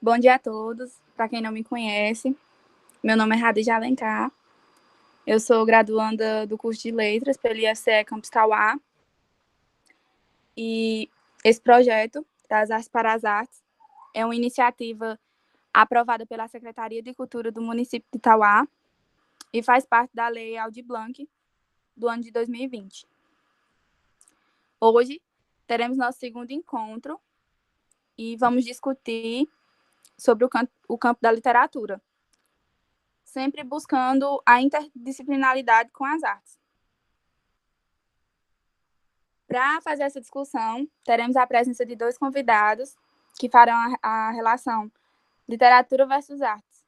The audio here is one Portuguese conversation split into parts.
Bom dia a todos. Para quem não me conhece, meu nome é Radija Alencar. Eu sou graduanda do curso de Letras pelo IFCE Campus Tauá. E esse projeto, das Artes para as Artes, é uma iniciativa aprovada pela Secretaria de Cultura do município de Tauá e faz parte da Lei Aldir Blanc do ano de 2020. Hoje, teremos nosso segundo encontro e vamos discutir sobre o campo da literatura, sempre buscando a interdisciplinaridade com as artes. Para fazer essa discussão, teremos a presença de dois convidados que farão a relação literatura versus artes.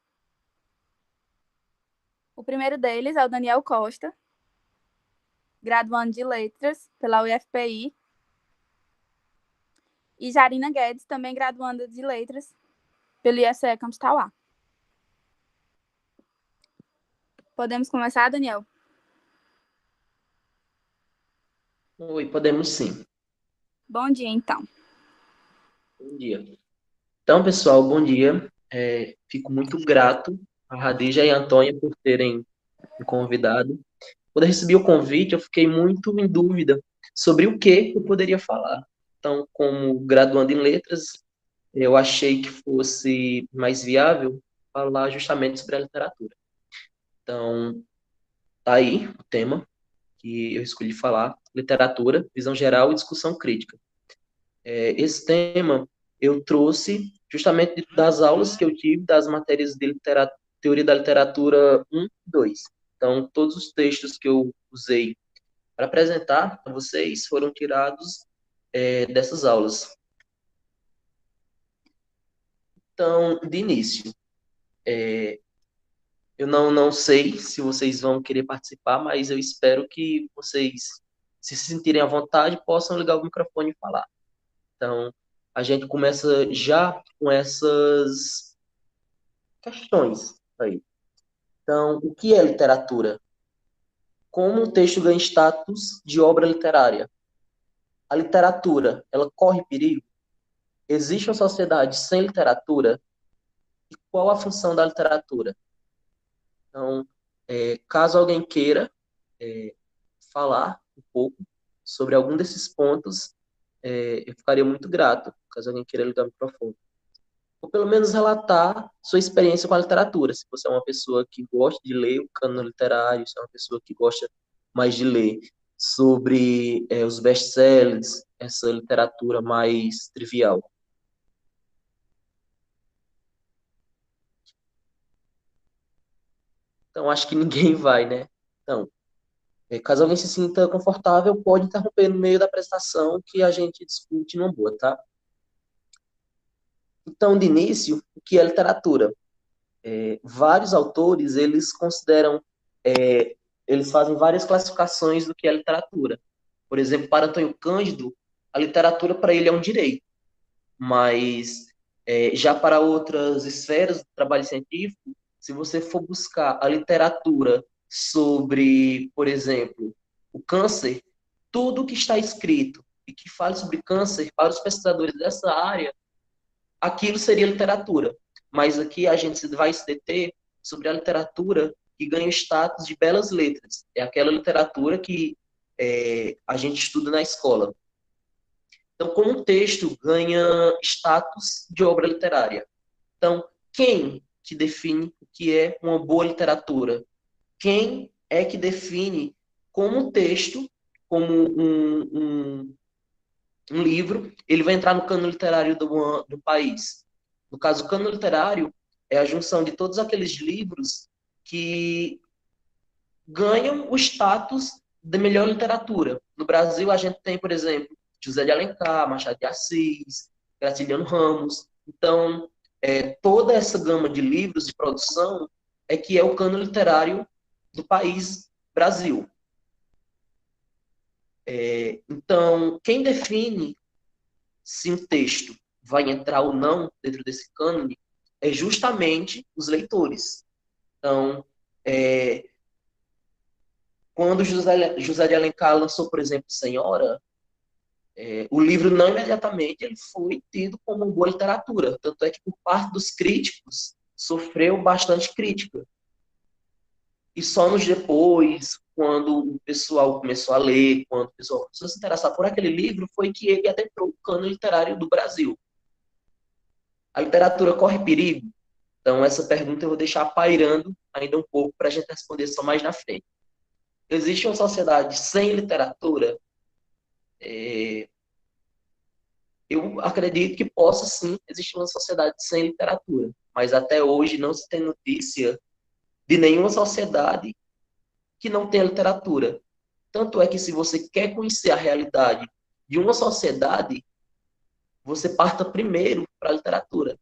O primeiro deles é o Daniel Costa, graduando de Letras pela UFPI, e Jarina Guedes, também graduanda de Letras pelo IFCE Campus Tauá. Podemos começar, Daniel? Oi, podemos sim. Bom dia, então. Bom dia. Então, pessoal, bom dia. Fico muito grato a Radija e a Antônia por terem me convidado. Quando eu recebi o convite, eu fiquei muito em dúvida sobre o que eu poderia falar. Então, como graduando em letras, eu achei que fosse mais viável falar justamente sobre a literatura. Então, tá aí o tema que eu escolhi falar: literatura, visão geral e discussão crítica. Esse tema eu trouxe justamente das aulas que eu tive das matérias de teoria da literatura 1 e 2. Então, todos os textos que eu usei para apresentar a vocês foram tirados dessas aulas. Então, de início, eu não sei se vocês vão querer participar, mas eu espero que vocês, se sentirem à vontade, possam ligar o microfone e falar. Então, a gente começa já com essas questões aí. Então, o que é literatura? Como um texto ganha status de obra literária? A literatura, ela corre perigo? Existe uma sociedade sem literatura? E qual a função da literatura? Então, caso alguém queira falar um pouco sobre algum desses pontos, eu ficaria muito grato, caso alguém queira ligar o microfone. Ou pelo menos relatar sua experiência com a literatura. Se você é uma pessoa que gosta de ler o cânone literário, se é uma pessoa que gosta mais de ler sobre os best-sellers, essa literatura mais trivial. Então, acho que ninguém vai, né? Então, caso alguém se sinta confortável, pode interromper no meio da apresentação que a gente discute numa boa, tá? Então, de início, o que é literatura? Vários autores, eles consideram, eles fazem várias classificações do que é literatura. Por exemplo, para Antônio Cândido, a literatura para ele é um direito, mas já para outras esferas do trabalho científico, se você for buscar a literatura sobre, por exemplo, o câncer, tudo que está escrito e que fale sobre câncer para os pesquisadores dessa área, aquilo seria literatura. Mas aqui a gente vai se deter sobre a literatura que ganha o status de belas letras. É aquela literatura que a gente estuda na escola. Então, como um texto ganha status de obra literária? Então, quem que define o que é uma boa literatura? Quem é que define como um texto, como um livro, ele vai entrar no cânone literário do país? No caso, o cânone literário é a junção de todos aqueles livros que ganham o status de melhor literatura. No Brasil, a gente tem, por exemplo, José de Alencar, Machado de Assis, Graciliano Ramos. Então, toda essa gama de livros de produção é que é o cânone literário do país Brasil. Então, quem define se um texto vai entrar ou não dentro desse cânone é justamente os leitores. Então, quando José de Alencar lançou, por exemplo, Senhora, O livro não imediatamente ele foi tido como uma boa literatura, tanto é que por parte dos críticos sofreu bastante crítica. E só nos depois, quando o pessoal começou a ler, quando o pessoal começou a se interessar por aquele livro, foi que ele adentrou o cânone literário do Brasil. A literatura corre perigo? Então, essa pergunta eu vou deixar pairando ainda um pouco para a gente responder só mais na frente. Existe uma sociedade sem literatura? Eu acredito que possa sim existir uma sociedade sem literatura, mas até hoje não se tem notícia de nenhuma sociedade que não tenha literatura. Tanto é que se você quer conhecer a realidade de uma sociedade, você parta primeiro para a literatura.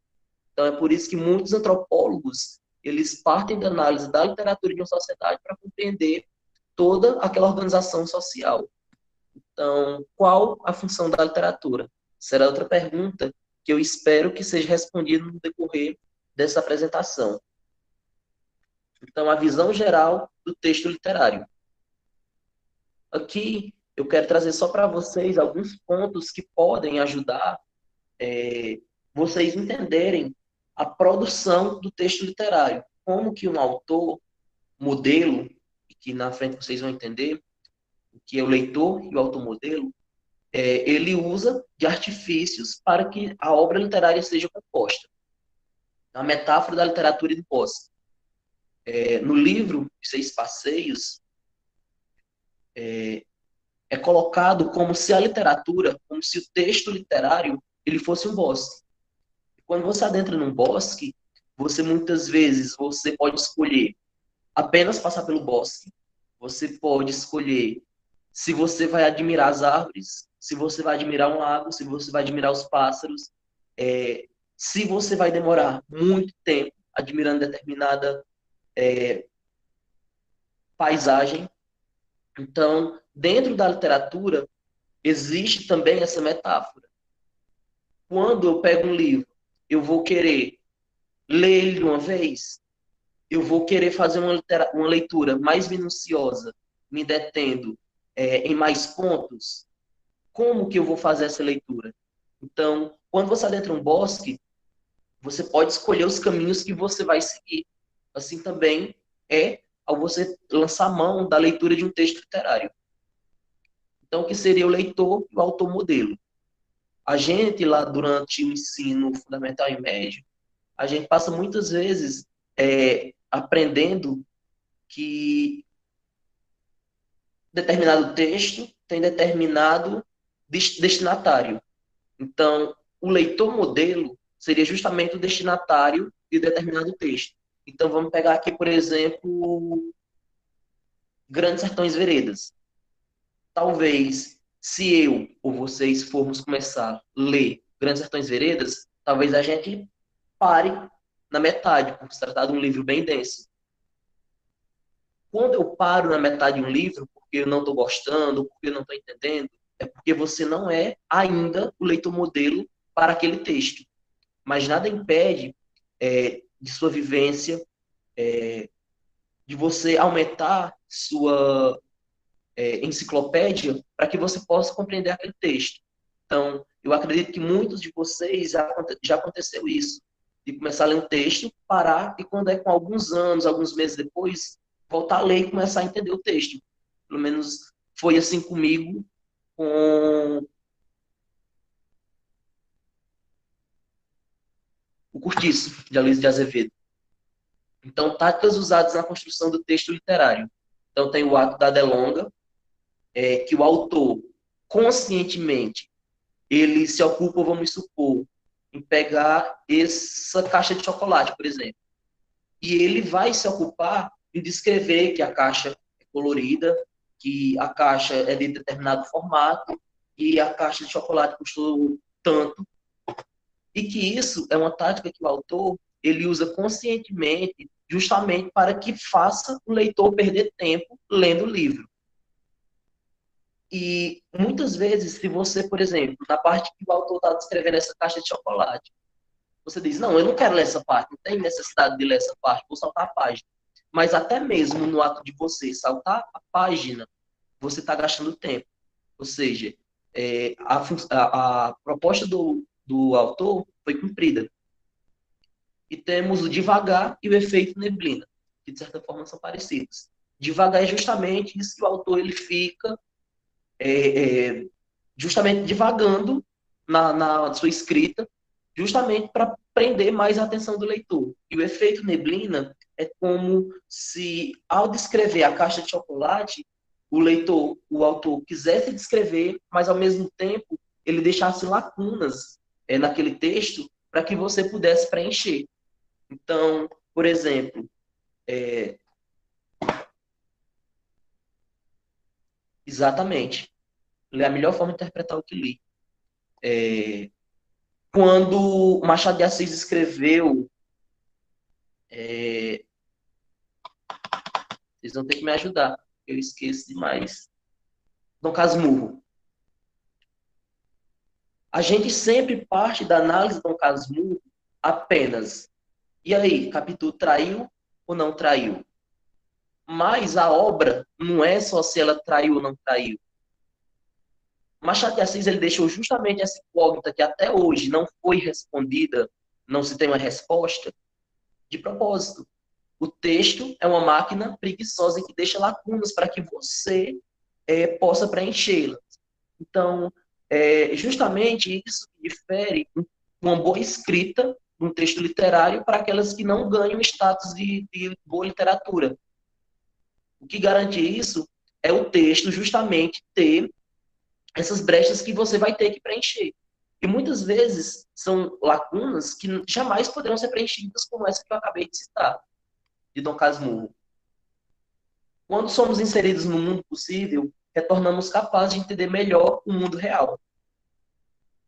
Então é por isso que muitos antropólogos, eles partem da análise da literatura de uma sociedade para compreender toda aquela organização social. Então, qual a função da literatura? Será outra pergunta que eu espero que seja respondida no decorrer dessa apresentação. Então, a visão geral do texto literário. Aqui, eu quero trazer só para vocês alguns pontos que podem ajudar vocês entenderem a produção do texto literário. Como que um autor, modelo, que na frente vocês vão entender, que é o leitor e o autor modelo, ele usa de artifícios para que a obra literária seja composta. A metáfora da literatura e do Bosque. No livro Seis Passeios, é colocado como se a literatura, como se o texto literário, ele fosse um bosque. Quando você adentra num bosque, você muitas vezes você pode escolher apenas passar pelo bosque. Você pode escolher se você vai admirar as árvores, se você vai admirar um lago, se você vai admirar os pássaros, se você vai demorar muito tempo admirando determinada paisagem. Então, dentro da literatura, existe também essa metáfora. Quando eu pego um livro, eu vou querer ler ele de uma vez, eu vou querer fazer uma leitura mais minuciosa, me detendo em mais pontos. Como que eu vou fazer essa leitura? Então, quando você adentra um bosque, você pode escolher os caminhos que você vai seguir. Assim também é ao você lançar mão da leitura de um texto literário. Então, o que seria o leitor e o autor modelo? A gente, lá durante o ensino fundamental e médio, a gente passa muitas vezes aprendendo que determinado texto tem determinado destinatário. Então, o leitor modelo seria justamente o destinatário de determinado texto. Então, vamos pegar aqui, por exemplo, Grandes Sertões Veredas. Talvez, se eu ou vocês formos começar a ler Grandes Sertões Veredas, talvez a gente pare na metade, por se tratar de um livro bem denso. Quando eu paro na metade de um livro, porque eu não estou gostando, porque eu não estou entendendo, é porque você não é ainda o leitor modelo para aquele texto. Mas nada impede de sua vivência, de você aumentar sua enciclopédia para que você possa compreender aquele texto. Então, eu acredito que muitos de vocês já aconteceu isso, de começar a ler um texto, parar e quando é com alguns anos, alguns meses depois, voltar a ler e começar a entender o texto. Pelo menos foi assim comigo com o Cortiço, de Aloysio de Azevedo. Então, táticas usadas na construção do texto literário. Então, tem o ato da delonga, que o autor, conscientemente, ele se ocupa, vamos supor, em pegar essa caixa de chocolate, por exemplo. E ele vai se ocupar em descrever que a caixa é colorida, que a caixa é de determinado formato, e a caixa de chocolate custou tanto. E que isso é uma tática que o autor ele usa conscientemente, justamente para que faça o leitor perder tempo lendo o livro. E muitas vezes, se você, por exemplo, na parte que o autor está descrevendo essa caixa de chocolate, você diz, não, eu não quero ler essa parte, não tem necessidade de ler essa parte, vou saltar a página. Mas até mesmo no ato de você saltar a página, você está gastando tempo. Ou seja, a proposta do autor foi cumprida. E temos o devagar e o efeito neblina, que de certa forma são parecidos. Devagar é justamente isso que o autor ele fica justamente divagando na sua escrita, justamente para prender mais a atenção do leitor. E o efeito neblina é como se, ao descrever a caixa de chocolate, o leitor, o autor, quisesse descrever, mas ao mesmo tempo ele deixasse lacunas naquele texto para que você pudesse preencher. Então, por exemplo, exatamente, é a melhor forma de interpretar o que li. Quando Machado de Assis escreveu, vocês vão ter que me ajudar, eu esqueço demais, Dom Casmurro. A gente sempre parte da análise de Dom Casmurro apenas, e aí, Capitu traiu ou não traiu? Mas a obra não é só se ela traiu ou não traiu. Machado de Assis ele deixou justamente essa incógnita que até hoje não foi respondida, não se tem uma resposta, de propósito. O texto é uma máquina preguiçosa que deixa lacunas para que você possa preenchê-las. Então, justamente isso que difere uma boa escrita, um texto literário, para aquelas que não ganham status de boa literatura. O que garante isso é o texto justamente ter essas brechas que você vai ter que preencher. E muitas vezes são lacunas que jamais poderão ser preenchidas, como essa que eu acabei de citar, de Dom Casmurro. Quando somos inseridos no mundo possível, retornamos capazes de entender melhor o mundo real.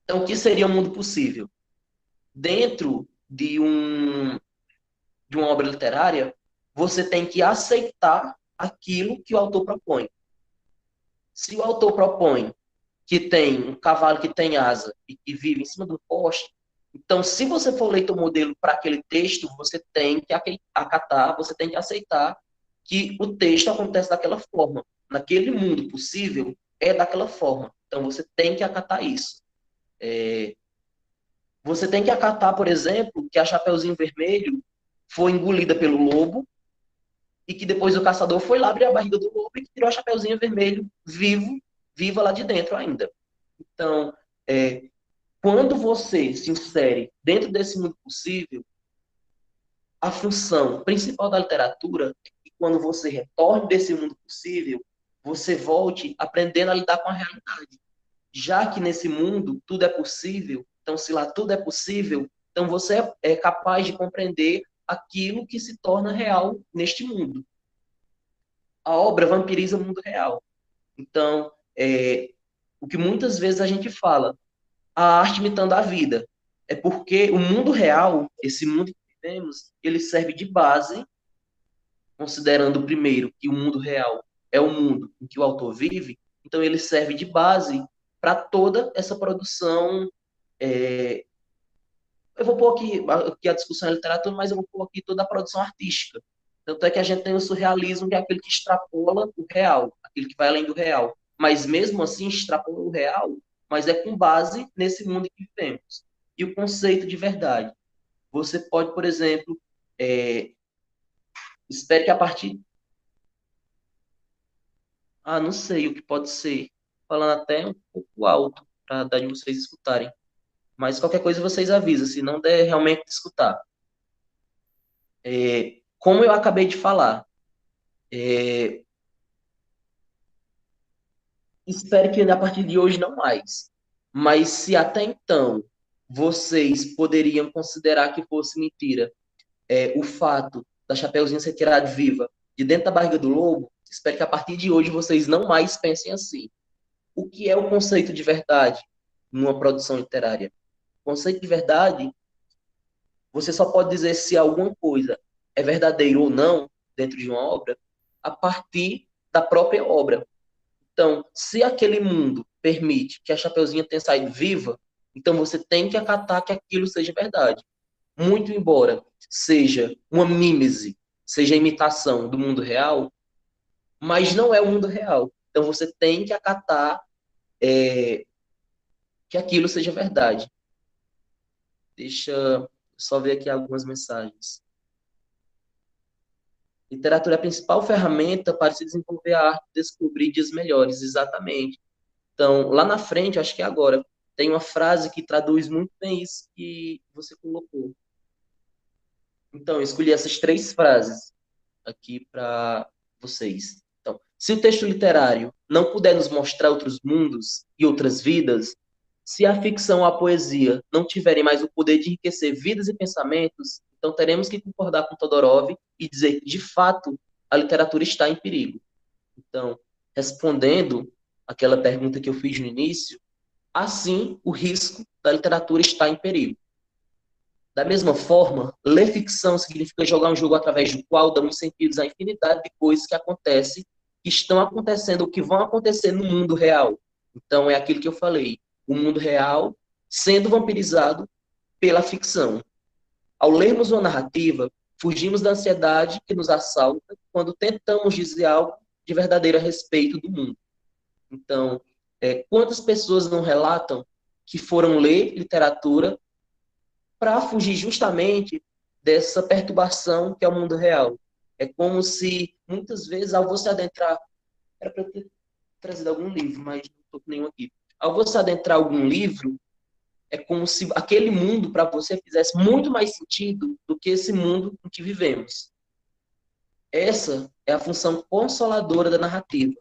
Então, o que seria o mundo possível? Dentro de uma obra literária, você tem que aceitar aquilo que o autor propõe. Se o autor propõe que tem um cavalo que tem asa e que vive em cima do poste, então, se você for leitor modelo para aquele texto, você tem que acatar, você tem que aceitar que o texto acontece daquela forma. Naquele mundo possível, é daquela forma. Então, você tem que acatar isso. Você tem que acatar, por exemplo, que a Chapeuzinho Vermelho foi engolida pelo lobo e que depois o caçador foi lá abrir a barriga do lobo e que tirou a Chapeuzinho Vermelho viva lá de dentro ainda. Então, quando você se insere dentro desse mundo possível, a função principal da literatura é que quando você retorne desse mundo possível, você volte aprendendo a lidar com a realidade. Já que nesse mundo tudo é possível, então se lá tudo é possível, então você é capaz de compreender aquilo que se torna real neste mundo. A obra vampiriza o mundo real. Então, o que muitas vezes a gente fala, a arte imitando a vida, é porque o mundo real, esse mundo que vivemos, ele serve de base, considerando primeiro que o mundo real é o mundo em que o autor vive, então ele serve de base para toda essa produção. Eu vou pôr aqui a discussão é literatura, mas eu vou pôr aqui toda a produção artística. Tanto é que a gente tem o surrealismo, que é aquele que extrapola o real, aquele que vai além do real. Mas mesmo assim, extrapola o real, mas é com base nesse mundo em que vivemos. E o conceito de verdade. Você pode, por exemplo, espere que a partir. Ah, não sei o que pode ser. Falando até um pouco alto, para dar de vocês escutarem. Mas qualquer coisa vocês avisam, se não der realmente de escutar. Como eu acabei de falar, espero que a partir de hoje não mais. Mas se até então vocês poderiam considerar que fosse mentira o fato da Chapeuzinho ser tirada viva de dentro da barriga do lobo, espero que a partir de hoje vocês não mais pensem assim. O que é o conceito de verdade numa produção literária? O conceito de verdade, você só pode dizer se alguma coisa é verdadeira ou não dentro de uma obra a partir da própria obra. Então, se aquele mundo permite que a Chapeuzinho tenha saído viva, então você tem que acatar que aquilo seja verdade. Muito embora seja uma mímese, seja imitação do mundo real, mas não é o mundo real. Então você tem que acatar que aquilo seja verdade. Deixa eu só ver aqui algumas mensagens. Literatura é a principal ferramenta para se desenvolver a arte de descobrir dias melhores, exatamente. Então, lá na frente, acho que é agora, tem uma frase que traduz muito bem isso que você colocou. Então, eu escolhi essas três frases aqui para vocês. Então, se o texto literário não puder nos mostrar outros mundos e outras vidas, se a ficção ou a poesia não tiverem mais o poder de enriquecer vidas e pensamentos, então teremos que concordar com Todorov e dizer que, de fato, a literatura está em perigo. Então, respondendo aquela pergunta que eu fiz no início, assim, o risco da literatura está em perigo. Da mesma forma, ler ficção significa jogar um jogo através do qual damos sentidos à infinidade de coisas que acontecem, que estão acontecendo ou que vão acontecer no mundo real. Então, é aquilo que eu falei, o mundo real sendo vampirizado pela ficção. Ao lermos uma narrativa, fugimos da ansiedade que nos assalta quando tentamos dizer algo de verdadeiro a respeito do mundo. Então, quantas pessoas não relatam que foram ler literatura para fugir justamente dessa perturbação que é o mundo real? É como se, muitas vezes, ao você adentrar... Era para eu ter trazido algum livro, mas não estou com nenhum aqui. Ao você adentrar algum livro, é como se aquele mundo para você fizesse muito mais sentido do que esse mundo em que vivemos. Essa é a função consoladora da narrativa,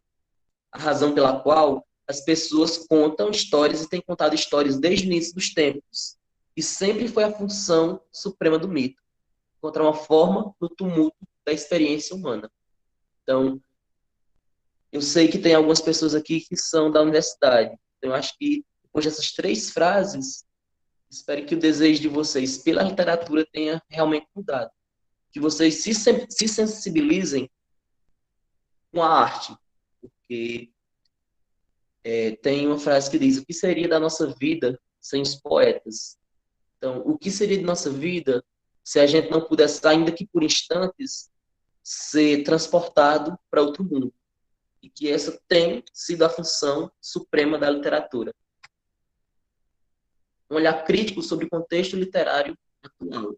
a razão pela qual as pessoas contam histórias e têm contado histórias desde o início dos tempos. E sempre foi a função suprema do mito, encontrar uma forma no tumulto da experiência humana. Então, eu sei que tem algumas pessoas aqui que são da universidade. Então, eu acho que, depois dessas três frases, espero que o desejo de vocês pela literatura tenha realmente mudado. Que vocês se sensibilizem com a arte. Porque tem uma frase que diz: o que seria da nossa vida sem os poetas? Então, o que seria de nossa vida se a gente não pudesse, ainda que por instantes, ser transportado para outro mundo? E que essa tem sido a função suprema da literatura. Um olhar crítico sobre o contexto literário atual.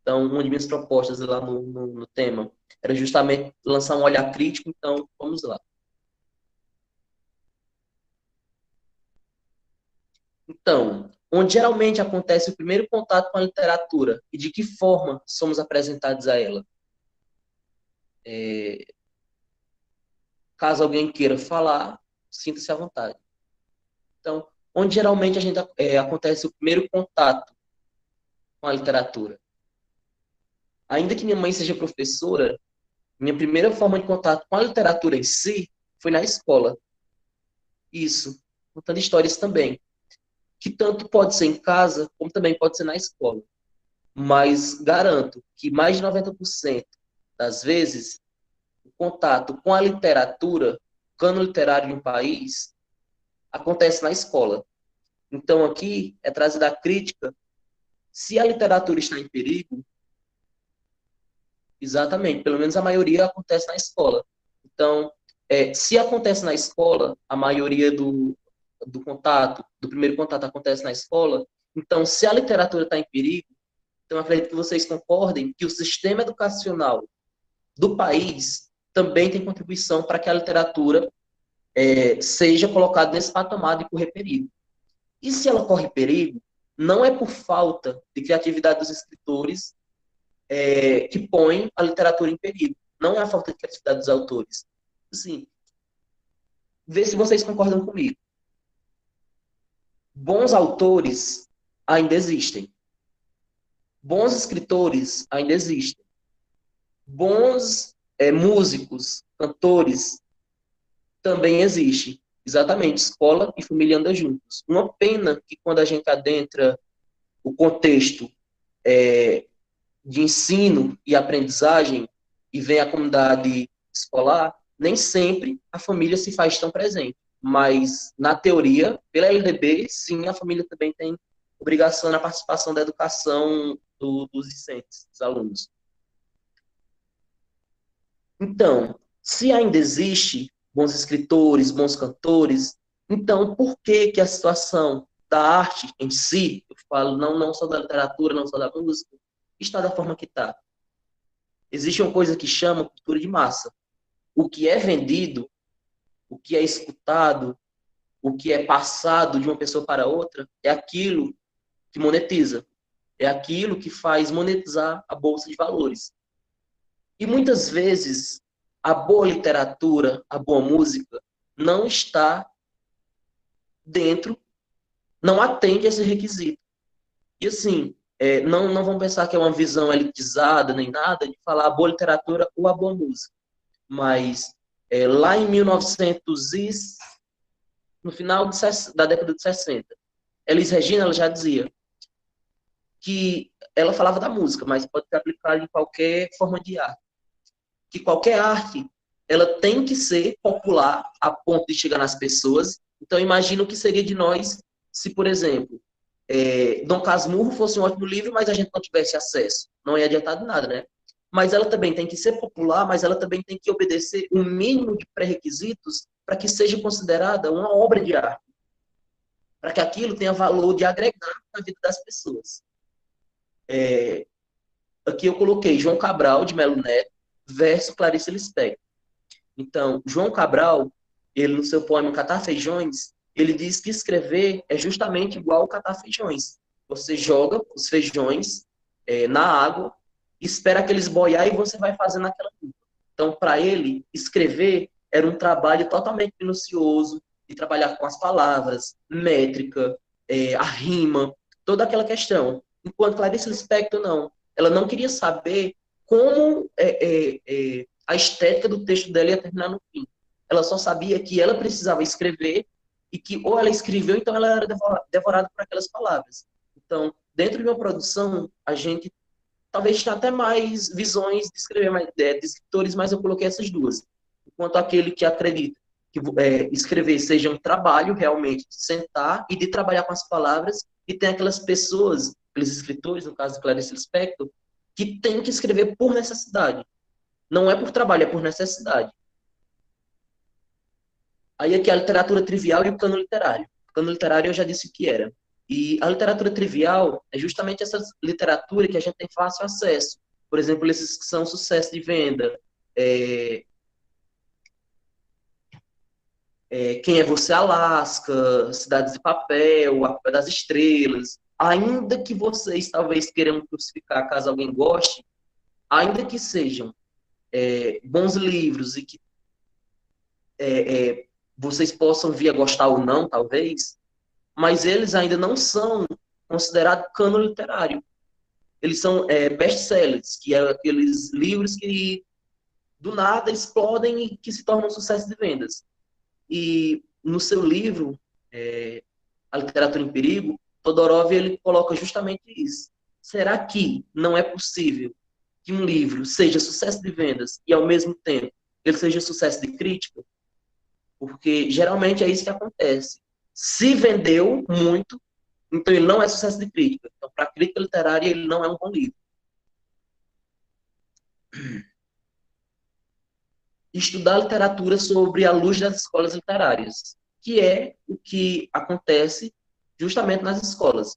Então, uma de minhas propostas lá no tema era justamente lançar um olhar crítico, então vamos lá. Então, onde geralmente acontece o primeiro contato com a literatura e de que forma somos apresentados a ela? Caso alguém queira falar, sinta-se à vontade. Então, onde geralmente acontece o primeiro contato com a literatura? Ainda que minha mãe seja professora, minha primeira forma de contato com a literatura em si foi na escola. Isso, contando histórias também, que tanto pode ser em casa, como também pode ser na escola. Mas garanto que mais de 90% das vezes, o contato com a literatura, o cano literário de um país, acontece na escola. Então, aqui é trazida a crítica. Se a literatura está em perigo, exatamente, pelo menos a maioria acontece na escola. Então, se acontece na escola, a maioria do contato, do primeiro contato acontece na escola, então, se a literatura está em perigo, então acredito que vocês concordem que o sistema educacional do país também tem contribuição para que a literatura seja colocada nesse patamar de correr perigo. E se ela corre perigo, não é por falta de criatividade dos escritores que põe a literatura em perigo. Não é a falta de criatividade dos autores. Assim, vê se vocês concordam comigo. Bons autores ainda existem. Bons escritores ainda existem. Bons músicos, cantores também existem. Exatamente, escola e família andam juntos. Uma pena que quando a gente adentra o contexto de ensino e aprendizagem e vem a comunidade escolar, nem sempre a família se faz tão presente. Mas, na teoria, pela LDB, sim, a família também tem obrigação na participação da educação dos discentes, dos alunos. Então, se ainda existe bons escritores, bons cantores, então por que a situação da arte em si, eu falo não só da literatura, não só da música, está da forma que está. Existe uma coisa que chama cultura de massa. O que é vendido, o que é escutado, o que é passado de uma pessoa para outra, é aquilo que monetiza. É aquilo que faz monetizar a bolsa de valores. E muitas vezes a boa literatura, a boa música, não está dentro, não atende a esse requisito. E assim, não vão pensar que é uma visão elitizada nem nada de falar a boa literatura ou a boa música. Mas lá em 1900 no final da década de 60, Elis Regina ela já dizia que ela falava da música, mas pode ser aplicada em qualquer forma de arte. Que qualquer arte ela tem que ser popular a ponto de chegar nas pessoas. Então, imagina o que seria de nós se, por exemplo, Dom Casmurro fosse um ótimo livro, mas a gente não tivesse acesso. Não ia adiantar de nada, né? Mas ela também tem que ser popular, mas ela também tem que obedecer um mínimo de pré-requisitos para que seja considerada uma obra de arte. Para que aquilo tenha valor de agregar na vida das pessoas. Aqui eu coloquei João Cabral, de Melo Neto, versus Clarice Lispector. Então, João Cabral, ele no seu poema Catar Feijões, ele diz que escrever é justamente igual catar feijões. Você joga os feijões na água, espera aqueles boiar e você vai fazendo aquela luta. Então, para ele, escrever era um trabalho totalmente minucioso, de trabalhar com as palavras, métrica, a rima, toda aquela questão. Enquanto Clarice Lispector, não. Ela não queria saber como a estética do texto dela ia terminar no fim. Ela só sabia que ela precisava escrever e que ou ela escreveu, então ela era devorada por aquelas palavras. Então, dentro de uma produção, a gente talvez tenha até mais visões de escrever, de escritores, mas eu coloquei essas duas. Enquanto aquele que acredita que escrever seja um trabalho realmente de sentar e de trabalhar com as palavras, e tem aquelas pessoas, aqueles escritores, no caso de Clarice Lispector, que tem que escrever por necessidade. Não é por trabalho, é por necessidade. Aí aqui a literatura trivial e o cano literário. O cano literário eu já disse o que era. E a literatura trivial é justamente essa literatura que a gente tem fácil acesso. Por exemplo, esses que são sucesso de venda. Quem é Você, Alaska, Cidades de Papel, A Culpa das Estrelas. Ainda que vocês talvez queiram crucificar caso alguém goste, ainda que sejam bons livros e que vocês possam vir a gostar ou não, talvez, mas eles ainda não são considerados cânone literário. Eles são best-sellers, que é aqueles livros que do nada explodem e que se tornam sucesso de vendas. E no seu livro, A Literatura em Perigo, Todorov ele coloca justamente isso. Será que não é possível que um livro seja sucesso de vendas e, ao mesmo tempo, ele seja sucesso de crítica? Porque geralmente é isso que acontece. Se vendeu muito, então ele não é sucesso de crítica. Então, para a crítica literária, ele não é um bom livro. Estudar literatura sobre a luz das escolas literárias, que é o que acontece justamente nas escolas.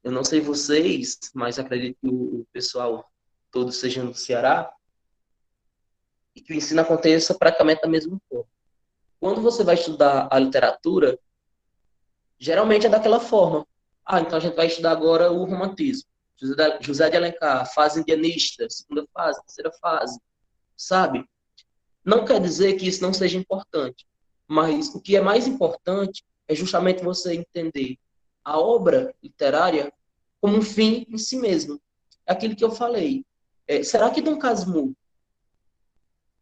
Eu não sei vocês, mas acredito que o pessoal todo seja do Ceará, e que o ensino aconteça praticamente da mesma forma. Quando você vai estudar a literatura, geralmente é daquela forma. Então a gente vai estudar agora o romantismo. José de Alencar, fase indianista, segunda fase, terceira fase, sabe? Não quer dizer que isso não seja importante, mas o que é mais importante é justamente você entender a obra literária como um fim em si mesmo. É aquilo que eu falei. Será que Dom Casmurro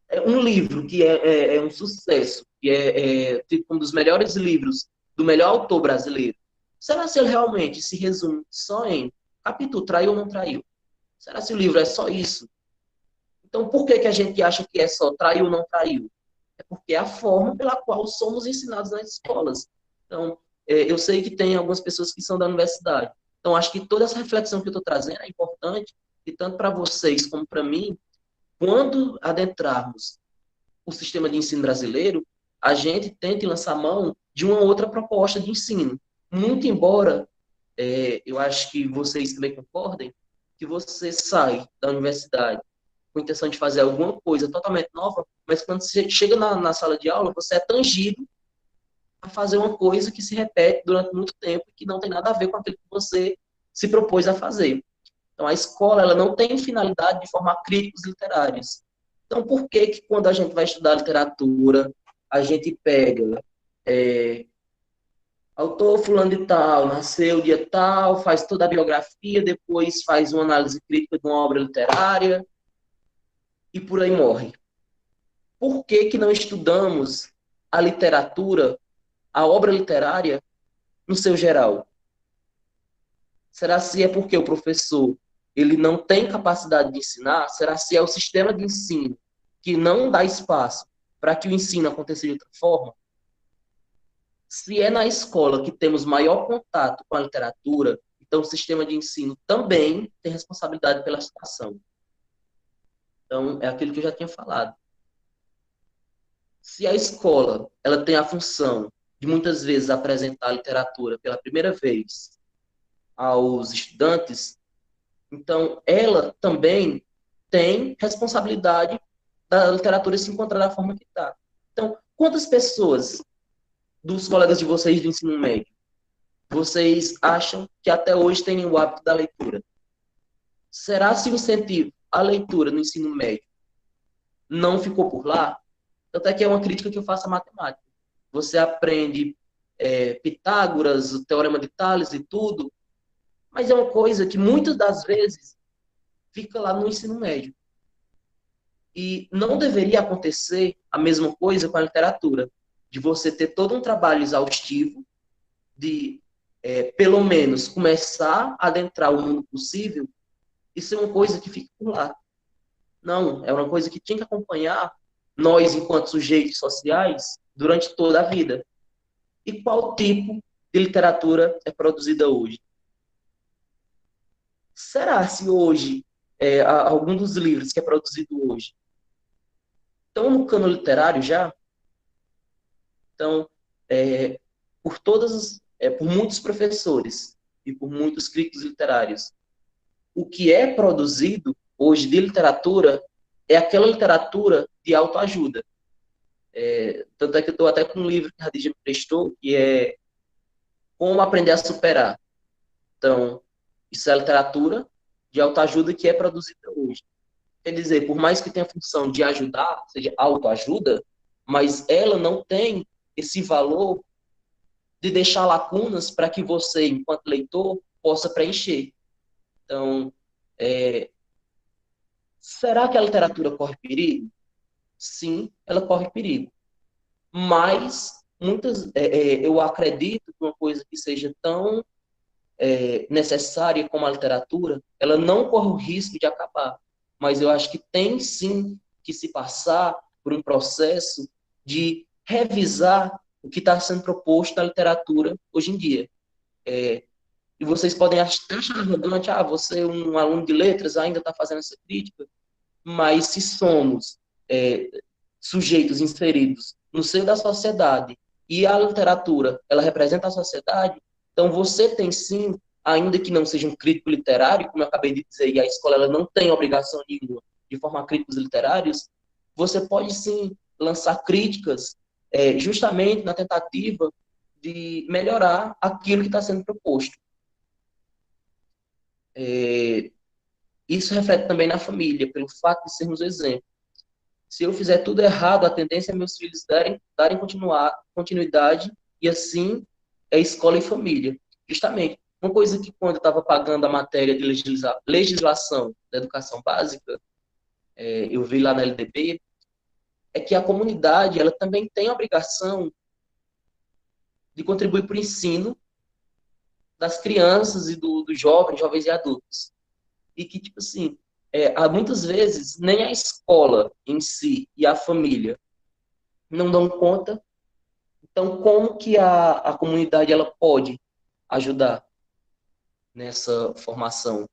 é um livro que é um sucesso, que é tipo um dos melhores livros do melhor autor brasileiro? Será se ele realmente se resume só em capítulo traiu ou não traiu? Será se o livro é só isso? Então, por que a gente acha que é só traiu ou não traiu? É porque é a forma pela qual somos ensinados nas escolas. Então, eu sei que tem algumas pessoas que são da universidade. Então, acho que toda essa reflexão que eu estou trazendo é importante, e tanto para vocês como para mim, quando adentrarmos o sistema de ensino brasileiro, a gente tente lançar mão de uma outra proposta de ensino, Muito embora, eu acho que vocês também concordem, que você sai da universidade com a intenção de fazer alguma coisa totalmente nova, mas quando você chega na sala de aula, você é tangido a fazer uma coisa que se repete durante muito tempo e que não tem nada a ver com aquilo que você se propôs a fazer. Então, a escola ela não tem finalidade de formar críticos literários. Então, por que que quando a gente vai estudar literatura, a gente pega autor fulano de tal, nasceu dia tal, faz toda a biografia, depois faz uma análise crítica de uma obra literária e por aí morre? Por que que não estudamos a literatura, a obra literária no seu geral? Será se é porque o professor ele não tem capacidade de ensinar? Será se é o sistema de ensino que não dá espaço para que o ensino aconteça de outra forma? Se é na escola que temos maior contato com a literatura, então o sistema de ensino também tem responsabilidade pela situação. Então, é aquilo que eu já tinha falado. Se a escola ela tem a função de muitas vezes apresentar a literatura pela primeira vez aos estudantes, então ela também tem responsabilidade da literatura se encontrar da forma que está. Então, quantas pessoas dos colegas de vocês do ensino médio vocês acham que até hoje têm o hábito da leitura? Será se o incentivo à leitura no ensino médio não ficou por lá? Tanto é que é uma crítica que eu faço à matemática. Você aprende Pitágoras, o Teorema de Tales e tudo, mas é uma coisa que muitas das vezes fica lá no ensino médio. E não deveria acontecer a mesma coisa com a literatura, de você ter todo um trabalho exaustivo, de pelo menos começar a adentrar o mundo possível, e ser uma coisa que fica por lá. Não, é uma coisa que tinha que acompanhar nós, enquanto sujeitos sociais, durante toda a vida. E qual tipo de literatura é produzida hoje? Será se hoje, algum dos livros que é produzido hoje estão no cano literário já? Então, por por muitos professores e por muitos críticos literários, o que é produzido hoje de literatura é aquela literatura de autoajuda. Tanto é que eu estou até com um livro que a Radija me prestou, que é Como Aprender a Superar. Então, isso é a literatura de autoajuda que é produzida hoje. Quer dizer, por mais que tenha a função de ajudar, seja autoajuda, mas ela não tem esse valor de deixar lacunas para que você, enquanto leitor, possa preencher. Então, será que a literatura corre perigo? Sim, ela corre perigo. Mas eu acredito que uma coisa que seja tão necessária como a literatura, ela não corre o risco de acabar. Mas eu acho que tem sim que se passar por um processo de revisar o que está sendo proposto na literatura hoje em dia. E vocês podem até achar arrogante, você é um aluno de letras, ainda está fazendo essa crítica, mas se somos é, sujeitos inseridos no seio da sociedade e a literatura, ela representa a sociedade, então você tem sim, ainda que não seja um crítico literário, como eu acabei de dizer, e a escola ela não tem obrigação nenhuma de formar críticos literários, você pode sim lançar críticas justamente na tentativa de melhorar aquilo que está sendo proposto. Isso reflete também na família, pelo fato de sermos exemplo. Se eu fizer tudo errado, a tendência é meus filhos darem continuidade, e assim é escola e família. Justamente, uma coisa que quando eu estava pagando a matéria de legislação da educação básica, eu vi lá na LDB, é que a comunidade ela também tem a obrigação de contribuir para o ensino das crianças e dos jovens e adultos. E que, tipo assim, muitas vezes nem a escola em si e a família não dão conta. Então, como que a comunidade ela pode ajudar nessa formação?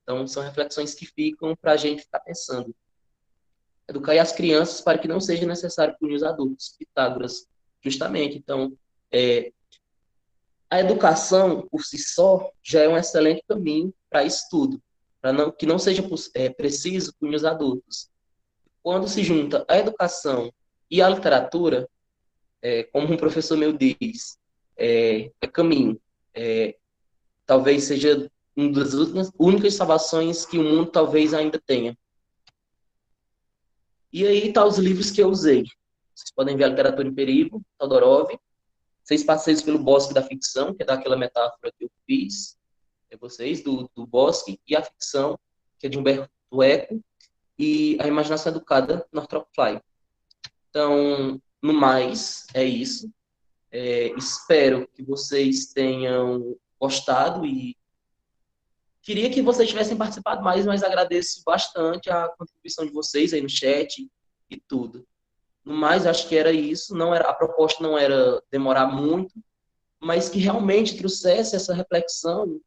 Então, são reflexões que ficam para a gente ficar pensando. Educar as crianças para que não seja necessário punir os adultos. Pitágoras, justamente. Então, A educação, por si só, já é um excelente caminho para estudo, para que não seja preciso punir os adultos. Quando se junta a educação e a literatura, como um professor meu diz, é caminho. É, talvez seja uma das únicas salvações que o mundo talvez ainda tenha. E aí tá os livros que eu usei. Vocês podem ver a Literatura em Perigo, Todorov, Seis Passeios pelo Bosque da Ficção, que é daquela metáfora que eu fiz, vocês, do bosque, e a ficção, que é de Humberto Eco, e a Imaginação Educada, Northrop Frye. Então, no mais, é isso. Espero que vocês tenham gostado e queria que vocês tivessem participado mais, mas agradeço bastante a contribuição de vocês aí no chat e tudo. No mais, acho que era isso. Não era, a proposta não era demorar muito, mas que realmente trouxesse essa reflexão,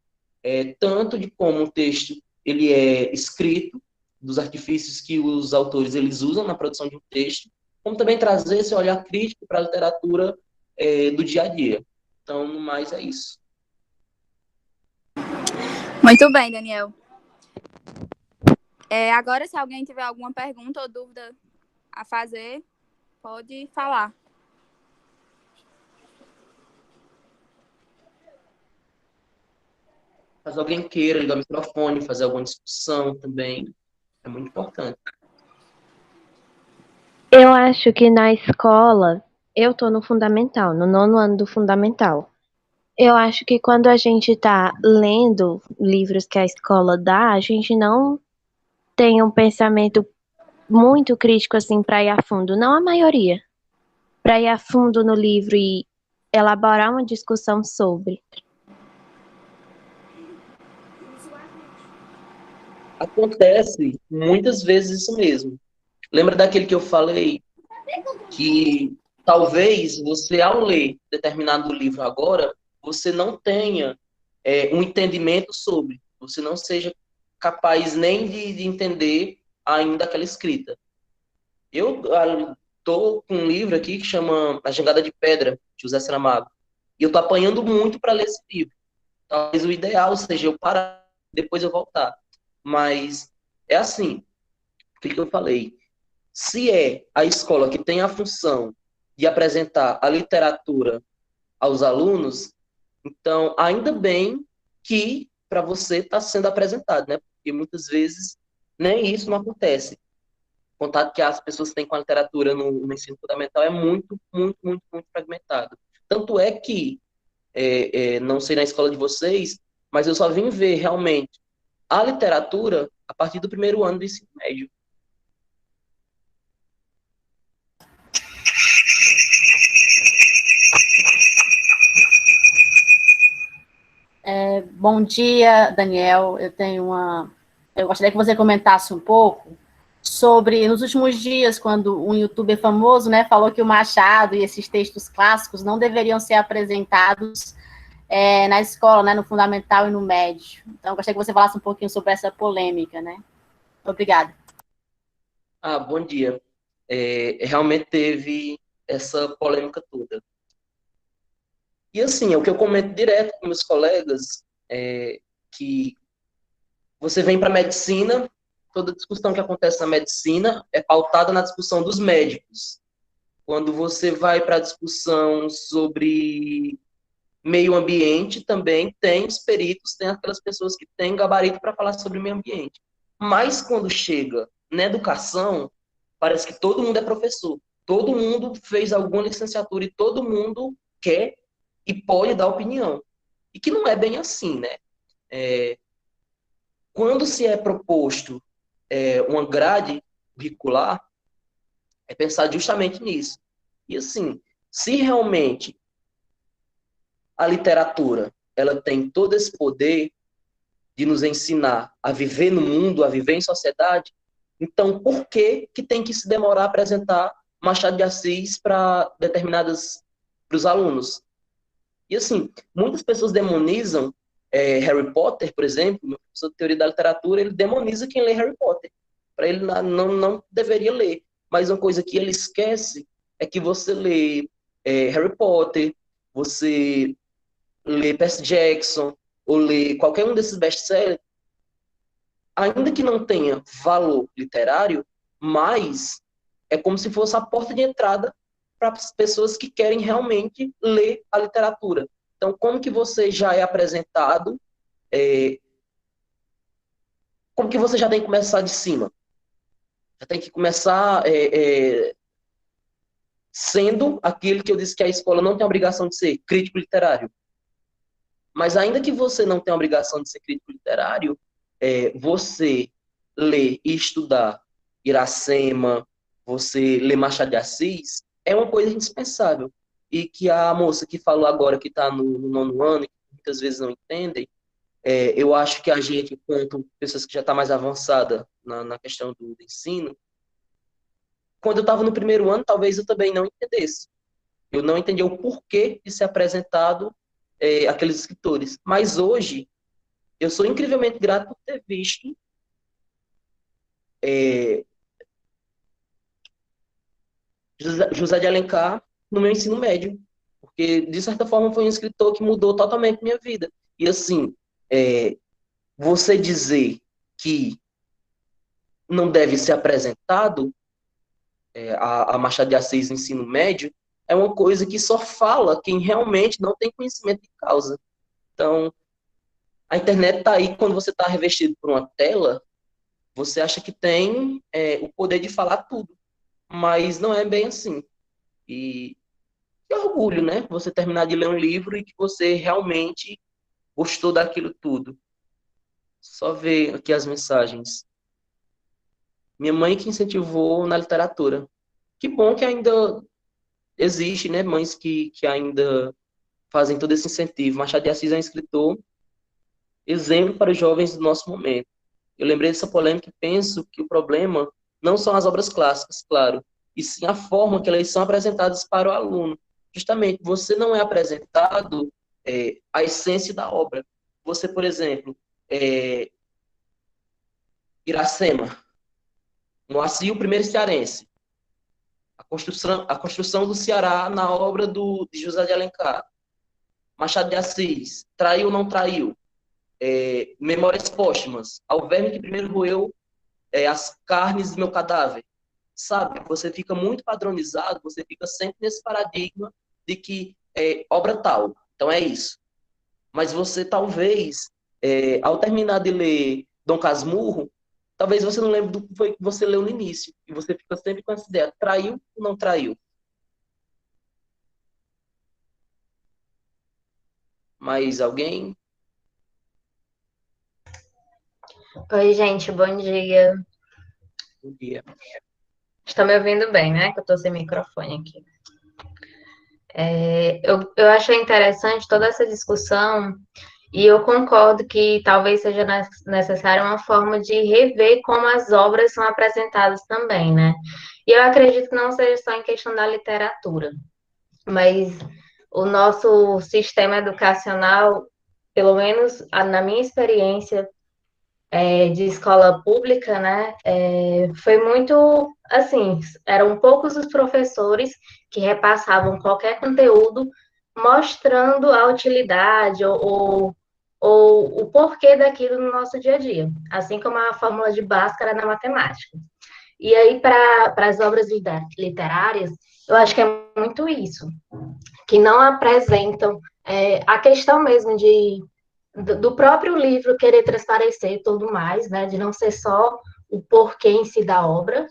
tanto de como o texto ele é escrito, dos artifícios que os autores eles usam na produção de um texto, como também trazer esse olhar crítico para a literatura do dia a dia. Então, no mais, é isso. Muito bem, Daniel. Agora, se alguém tiver alguma pergunta ou dúvida a fazer, pode falar. Caso alguém queira ligar o microfone, fazer alguma discussão também, é muito importante. Eu acho que na escola, eu tô no fundamental, no 9º ano do fundamental. Eu acho que quando a gente tá lendo livros que a escola dá, a gente não tem um pensamento muito crítico assim para ir a fundo, não a maioria, para ir a fundo no livro e elaborar uma discussão sobre. Acontece muitas vezes isso mesmo. Lembra daquele que eu falei que talvez você, ao ler determinado livro agora, você não tenha um entendimento sobre, você não seja capaz nem de entender ainda aquela escrita. Eu estou com um livro aqui que chama A Jangada de Pedra, de José Saramago, e eu estou apanhando muito para ler esse livro. Talvez o ideal seja eu parar, depois eu voltar. Mas é assim, o que eu falei? Se é a escola que tem a função de apresentar a literatura aos alunos, então ainda bem que para você está sendo apresentado, né? Porque muitas vezes nem isso não acontece. O contato que as pessoas têm com a literatura no ensino fundamental é muito, muito, muito, muito fragmentado. Tanto é que, não sei na escola de vocês, mas eu só vim ver realmente a literatura a partir do primeiro ano do ensino médio. Bom dia, Daniel. Eu gostaria que você comentasse um pouco sobre, nos últimos dias, quando um youtuber famoso, né, falou que o Machado e esses textos clássicos não deveriam ser apresentados na escola, né, no fundamental e no médio. Então, eu gostaria que você falasse um pouquinho sobre essa polêmica, né? Obrigada. Bom dia. Realmente teve essa polêmica toda. E assim, é o que eu comento direto com meus colegas, que você vem para a medicina, toda discussão que acontece na medicina é pautada na discussão dos médicos. Quando você vai para a discussão sobre meio ambiente, também tem os peritos, tem aquelas pessoas que têm gabarito para falar sobre meio ambiente. Mas quando chega na educação, parece que todo mundo é professor. Todo mundo fez alguma licenciatura e todo mundo quer e pode dar opinião. E que não é bem assim, né? Quando se é proposto uma grade curricular, é pensar justamente nisso. E assim, se realmente a literatura ela tem todo esse poder de nos ensinar a viver no mundo, a viver em sociedade, então por que tem que se demorar a apresentar Machado de Assis para os alunos? E assim, muitas pessoas demonizam Harry Potter, por exemplo, meu professor de teoria da literatura, ele demoniza quem lê Harry Potter. Para ele não deveria ler. Mas uma coisa que ele esquece é que você lê Harry Potter, você ler Percy Jackson, ou ler qualquer um desses best-sellers, ainda que não tenha valor literário, mas é como se fosse a porta de entrada para as pessoas que querem realmente ler a literatura. Então, como que você já é apresentado, como que você já tem que começar de cima? Já tem que começar sendo aquele que eu disse que a escola não tem a obrigação de ser, crítico literário. Mas ainda que você não tenha a obrigação de ser crítico literário, você ler e estudar Iracema, você ler Machado de Assis, é uma coisa indispensável. E que a moça que falou agora, que está no nono ano, e que muitas vezes não entendem, eu acho que a gente, enquanto pessoas que já estão mais avançadas na questão do ensino, quando eu estava no primeiro ano, talvez eu também não entendesse. Eu não entendi o porquê de ser apresentado aqueles escritores. Mas hoje, eu sou incrivelmente grato por ter visto José de Alencar no meu ensino médio. Porque, de certa forma, foi um escritor que mudou totalmente minha vida. E, assim, você dizer que não deve ser apresentado a Machado de Assis no ensino médio é uma coisa que só fala quem realmente não tem conhecimento de causa. Então, a internet está aí, quando você está revestido por uma tela, você acha que tem o poder de falar tudo, mas não é bem assim. E que orgulho, né? Você terminar de ler um livro e que você realmente gostou daquilo tudo. Só ver aqui as mensagens. Minha mãe que incentivou na literatura. Que bom que ainda existe, né? Mães que ainda fazem todo esse incentivo. Machado de Assis é um escritor exemplo para os jovens do nosso momento. Eu lembrei dessa polêmica e penso que o problema não são as obras clássicas, claro, e sim a forma que elas são apresentadas para o aluno. Justamente, você não é apresentado a essência da obra. Você, por exemplo, Iracema, Moacir, o primeiro cearense, a construção do Ceará na obra de José de Alencar, Machado de Assis, traiu ou não traiu, Memórias Póstumas, ao verme que primeiro roeu as carnes do meu cadáver, sabe? Você fica muito padronizado, você fica sempre nesse paradigma de que obra tal, então é isso. Mas você talvez, ao terminar de ler Dom Casmurro, talvez você não lembre do que foi que você leu no início, e você fica sempre com essa ideia, traiu ou não traiu? Mais alguém? Oi, gente, bom dia. Bom dia. Estão me ouvindo bem, né? Que eu tô sem microfone aqui. Eu achei interessante toda essa discussão e eu concordo que talvez seja necessária uma forma de rever como as obras são apresentadas também, né? E eu acredito que não seja só em questão da literatura, mas o nosso sistema educacional, pelo menos na minha experiência, de escola pública, né? Foi muito assim, eram poucos os professores que repassavam qualquer conteúdo mostrando a utilidade ou o porquê daquilo no nosso dia a dia, assim como a fórmula de Bhaskara na matemática. E aí, para as obras literárias, eu acho que é muito isso, que não apresentam a questão mesmo do próprio livro querer transparecer e tudo mais, né? De não ser só o porquê em si da obra,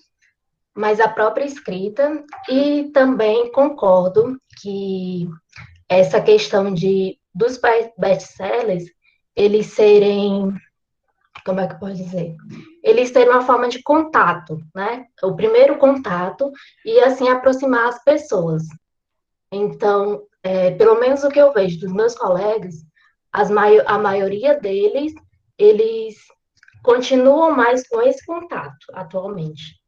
mas a própria escrita. E também concordo que essa questão dos best-sellers, eles serem, como é que eu posso dizer? Eles terem uma forma de contato, né? O primeiro contato e, assim, aproximar as pessoas. Então, pelo menos o que eu vejo dos meus colegas, a maioria deles, eles continuam mais com esse contato atualmente.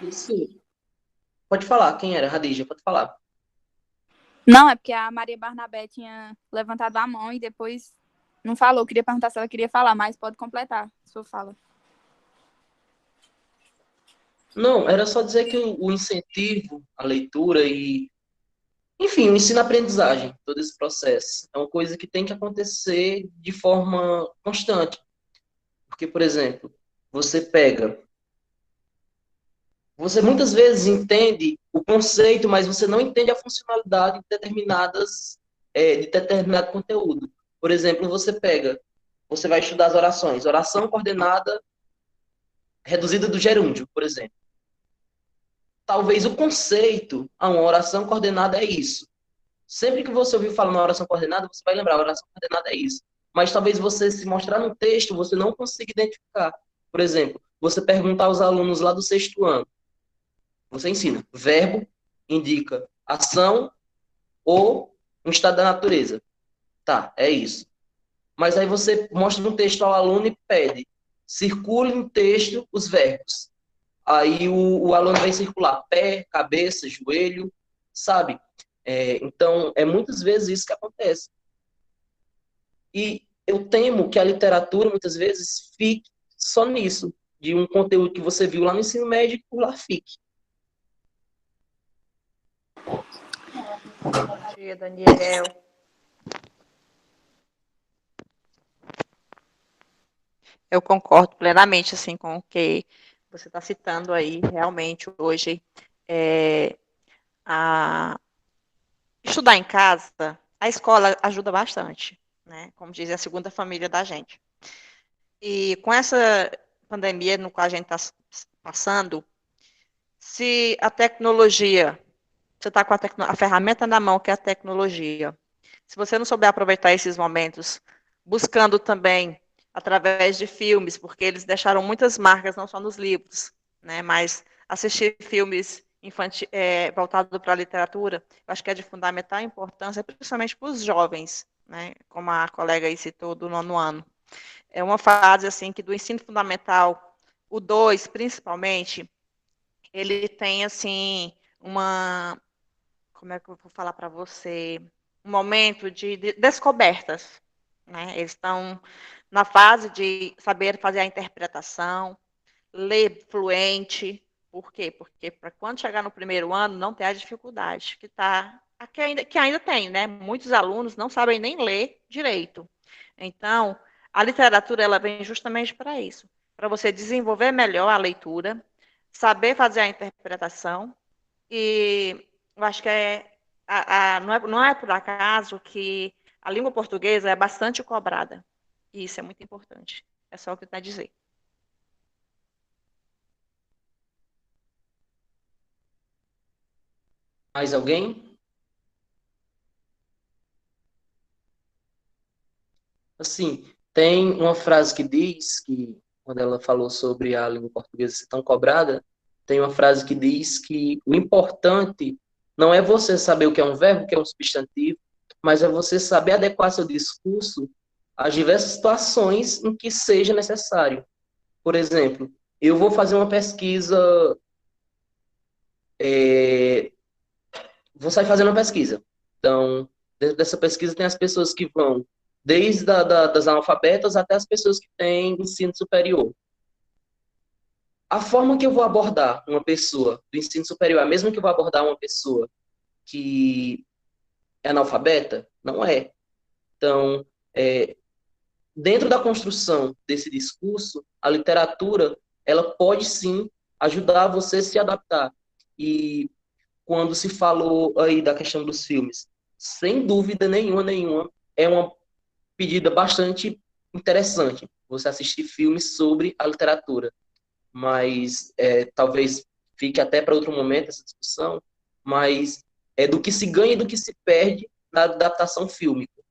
Isso. Pode falar, quem era? Radija, pode falar. Não, é porque a Maria Barnabé tinha levantado a mão e depois não falou. Queria perguntar se ela queria falar, mas pode completar sua fala. Não, era só dizer que o incentivo à leitura e, enfim, o ensino-aprendizagem, todo esse processo, é uma coisa que tem que acontecer de forma constante. Porque, por exemplo, você pega, você muitas vezes entende o conceito, mas você não entende a funcionalidade de determinado conteúdo. Por exemplo, você vai estudar as orações, oração coordenada reduzida do gerúndio, por exemplo. Talvez o conceito a uma oração coordenada é isso. Sempre que você ouvir falar na oração coordenada, você vai lembrar, a oração coordenada é isso. Mas talvez você, se mostrar no texto, você não consiga identificar. Por exemplo, você perguntar aos alunos lá do sexto ano, você ensina, verbo indica ação ou um estado da natureza. Tá, é isso. Mas aí você mostra no texto ao aluno e pede, circule no texto os verbos. Aí o aluno vai circular pé, cabeça, joelho, sabe? Então, é muitas vezes isso que acontece. E eu temo que a literatura, muitas vezes, fique só nisso, de um conteúdo que você viu lá no ensino médio e que por lá fique. Bom dia, Daniel. Eu concordo plenamente assim, com o que você está citando aí. Realmente, hoje, estudar em casa, a escola ajuda bastante, né? Como diz, é a segunda família da gente. E com essa pandemia no qual a gente está passando, se a tecnologia, você está com a ferramenta na mão, que é a tecnologia, se você não souber aproveitar esses momentos, buscando também através de filmes, porque eles deixaram muitas marcas, não só nos livros, né, mas assistir filmes voltados para a literatura, eu acho que é de fundamental importância, principalmente para os jovens, né, como a colega aí citou, do 9º ano. É uma fase, assim, que do ensino fundamental, o 2, principalmente, ele tem, assim, como é que eu vou falar para você, um momento de descobertas, né? Eles estão na fase de saber fazer a interpretação, ler fluente. Por quê? Porque para quando chegar no 1º ano não ter a dificuldade que ainda tem, né? Muitos alunos não sabem nem ler direito. Então, a literatura ela vem justamente para isso, para você desenvolver melhor a leitura, saber fazer a interpretação e eu acho que não é por acaso que a língua portuguesa é bastante cobrada. E isso é muito importante. É só o que eu tenho a dizer. Mais alguém? Assim, tem uma frase que diz que, quando ela falou sobre a língua portuguesa ser tão cobrada, tem uma frase que diz que o importante não é você saber o que é um verbo, o que é um substantivo, mas é você saber adequar seu discurso às diversas situações em que seja necessário. Por exemplo, eu vou fazer uma pesquisa, vou sair fazendo uma pesquisa. Então, dentro dessa pesquisa tem as pessoas que vão desde das analfabetas até as pessoas que têm ensino superior. A forma que eu vou abordar uma pessoa do ensino superior, a mesma que eu vou abordar uma pessoa que é analfabeta, não é. Então, dentro da construção desse discurso, a literatura, ela pode sim ajudar você a se adaptar. E quando se falou aí da questão dos filmes, sem dúvida nenhuma, é uma pedida bastante interessante você assistir filmes sobre a literatura. Mas talvez fique até para outro momento essa discussão, mas é do que se ganha e do que se perde na adaptação fílmica.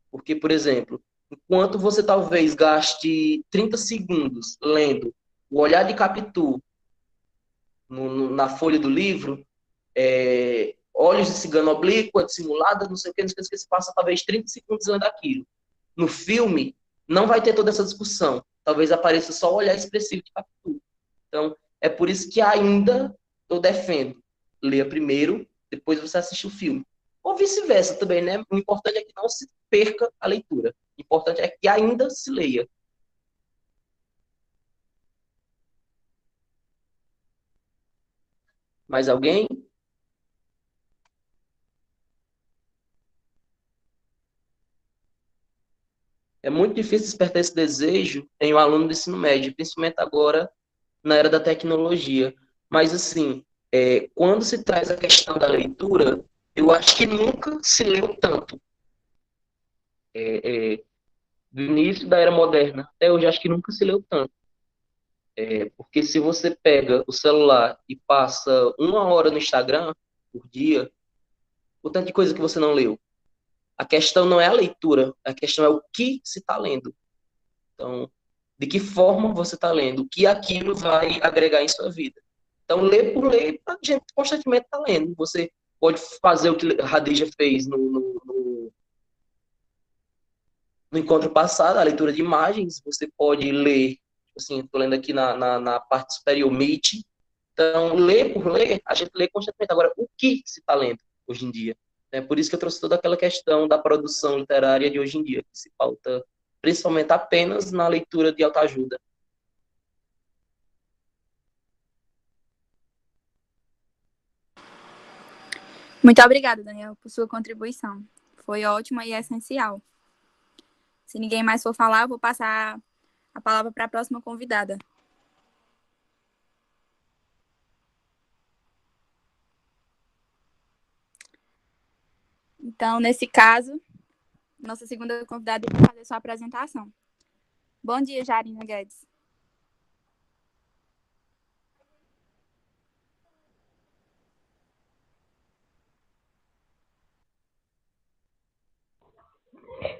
Porque, por exemplo, enquanto você talvez gaste 30 segundos lendo O Olhar de Capitu na folha do livro, Olhos de Cigana Oblíqua, Dissimulada, não sei o que, você passa talvez 30 segundos lendo aquilo. No filme, não vai ter toda essa discussão. Talvez apareça só o olhar expressivo de Capitu. Então, é por isso que ainda eu defendo. Leia primeiro, depois você assiste o filme. Ou vice-versa também, né? O importante é que não se perca a leitura. O importante é que ainda se leia. Mais alguém? É muito difícil despertar esse desejo em um aluno do ensino médio, principalmente agora na era da tecnologia. Mas, assim, quando se traz a questão da leitura, eu acho que nunca se leu tanto. Do início da era moderna até hoje, acho que nunca se leu tanto. Porque se você pega o celular e passa 1 hora no Instagram por dia, o tanto de coisa que você não leu. A questão não é a leitura, a questão é o que se está lendo. Então, de que forma você está lendo, o que aquilo vai agregar em sua vida. Então, ler por ler, a gente constantemente está lendo. Você pode fazer o que a Radija fez no encontro passado, a leitura de imagens. Você pode ler, assim, estou lendo aqui na parte superior, Meet. Então, ler por ler, a gente lê constantemente. Agora, o que se está lendo hoje em dia? É por isso que eu trouxe toda aquela questão da produção literária de hoje em dia, que se pauta principalmente apenas na leitura de autoajuda. Muito obrigada, Daniel, por sua contribuição. Foi ótima e essencial. Se ninguém mais for falar, eu vou passar a palavra para a próxima convidada. Então, nesse caso, nossa segunda convidada vai fazer sua apresentação. Bom dia, Jarina Guedes.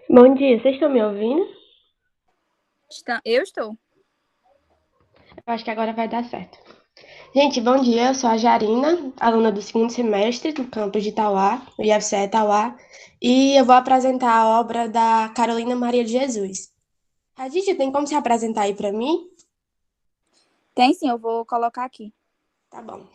Bom dia, vocês estão me ouvindo? Eu estou. Eu acho que agora vai dar certo. Gente, bom dia, eu sou a Jarina, aluna do 2º semestre do campus de Itauá, do IFCE Itauá, e eu vou apresentar a obra da Carolina Maria de Jesus. Radija, tem como se apresentar aí para mim? Tem sim, eu vou colocar aqui. Tá bom.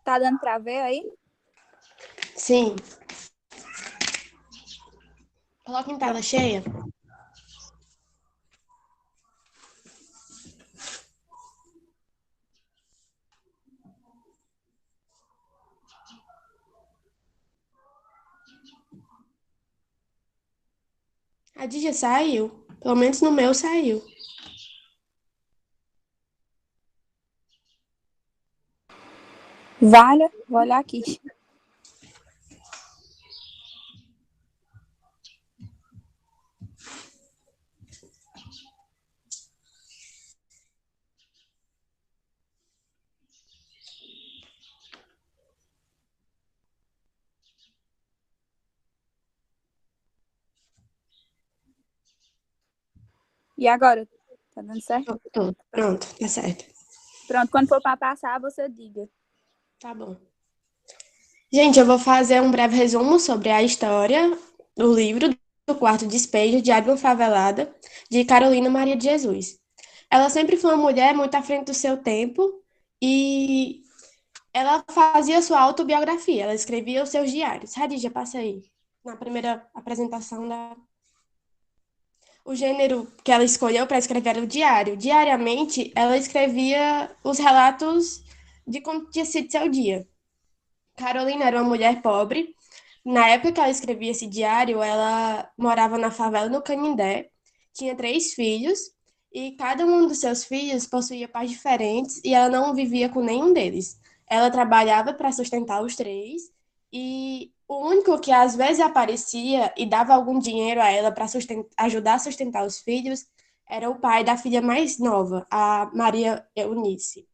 Tá dando para ver aí? Sim. Coloca em tela cheia. A Radija saiu. Pelo menos no meu saiu. Valha, vou olhar aqui. E agora? Tá dando certo? Pronto, tá certo. Pronto, quando for para passar, você diga. Tá bom. Gente, eu vou fazer um breve resumo sobre a história do livro do Quarto Despejo, Diário de uma Favelada, de Carolina Maria de Jesus. Ela sempre foi uma mulher muito à frente do seu tempo e ela fazia sua autobiografia, ela escrevia os seus diários. Radija, passa aí, na primeira apresentação da... O gênero que ela escolheu para escrever era o diário. Diariamente, ela escrevia os relatos de como tinha sido seu dia. Carolina era uma mulher pobre. Na época que ela escrevia esse diário, ela morava na favela no Canindé, tinha 3 filhos, e cada um dos seus filhos possuía pais diferentes, e ela não vivia com nenhum deles. Ela trabalhava para sustentar os 3, e o único que às vezes aparecia e dava algum dinheiro a ela para ajudar a sustentar os filhos era o pai da filha mais nova, a Maria Eunice.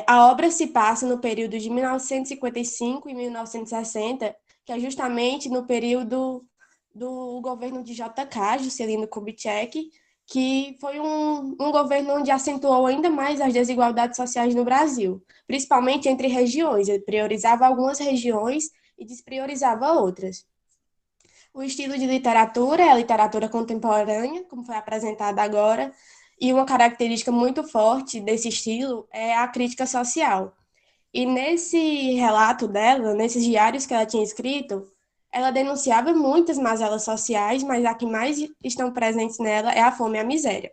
A obra se passa no período de 1955 e 1960, que é justamente no período do governo de JK, Juscelino Kubitschek, que foi um governo onde acentuou ainda mais as desigualdades sociais no Brasil, principalmente entre regiões. Ele priorizava algumas regiões e despriorizava outras. O estilo de literatura é a literatura contemporânea, como foi apresentada agora, e uma característica muito forte desse estilo é a crítica social. E nesse relato dela, nesses diários que ela tinha escrito, ela denunciava muitas mazelas sociais, mas a que mais estão presentes nela é a fome e a miséria.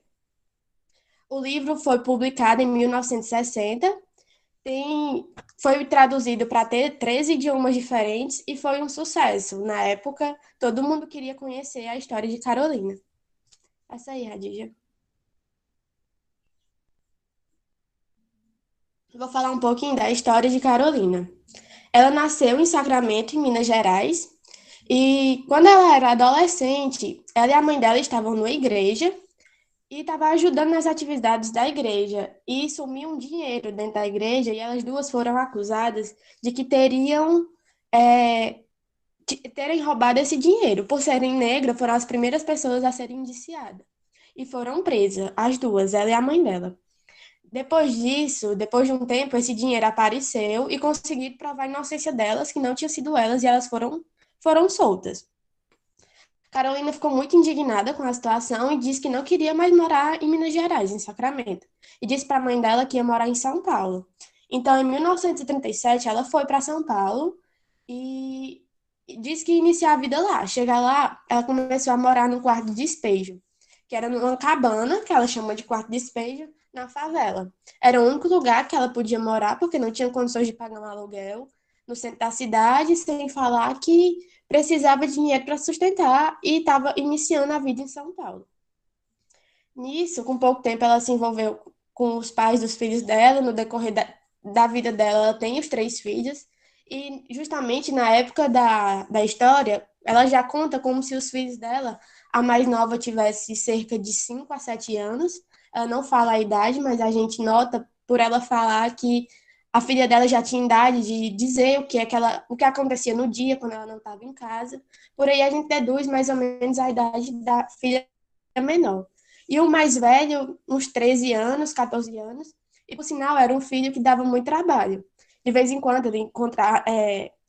O livro foi publicado em 1960, foi traduzido para 13 idiomas diferentes e foi um sucesso. Na época, todo mundo queria conhecer a história de Carolina. Essa aí, Radija. Vou falar um pouquinho da história de Carolina. Ela nasceu em Sacramento, em Minas Gerais, e quando ela era adolescente, ela e a mãe dela estavam numa igreja e estavam ajudando nas atividades da igreja. E sumiu um dinheiro dentro da igreja e elas duas foram acusadas de que terem roubado esse dinheiro. Por serem negras, foram as primeiras pessoas a serem indiciadas. E foram presas, as duas, ela e a mãe dela. Depois disso, depois de um tempo, esse dinheiro apareceu e conseguiram provar a inocência delas, que não tinha sido elas, e elas foram soltas. Carolina ficou muito indignada com a situação e disse que não queria mais morar em Minas Gerais, em Sacramento, e disse para a mãe dela que ia morar em São Paulo. Então, em 1937, ela foi para São Paulo e disse que ia iniciar a vida lá. Chegar lá, ela começou a morar num quarto de despejo, que era numa cabana, que ela chama de quarto de despejo, na favela. Era o único lugar que ela podia morar, porque não tinha condições de pagar um aluguel no centro da cidade, sem falar que precisava de dinheiro para sustentar e estava iniciando a vida em São Paulo. Nisso, com pouco tempo, ela se envolveu com os pais dos filhos dela. No decorrer da vida dela, ela tem os 3 filhos. E justamente na época da história, ela já conta como se os filhos dela, a mais nova, tivesse cerca de 5 a 7 anos. Ela não fala a idade, mas a gente nota por ela falar que a filha dela já tinha idade de dizer o que acontecia no dia, quando ela não estava em casa. Por aí a gente deduz mais ou menos a idade da filha menor. E o mais velho, uns 13 anos, 14 anos, e por sinal era um filho que dava muito trabalho. De vez em quando ele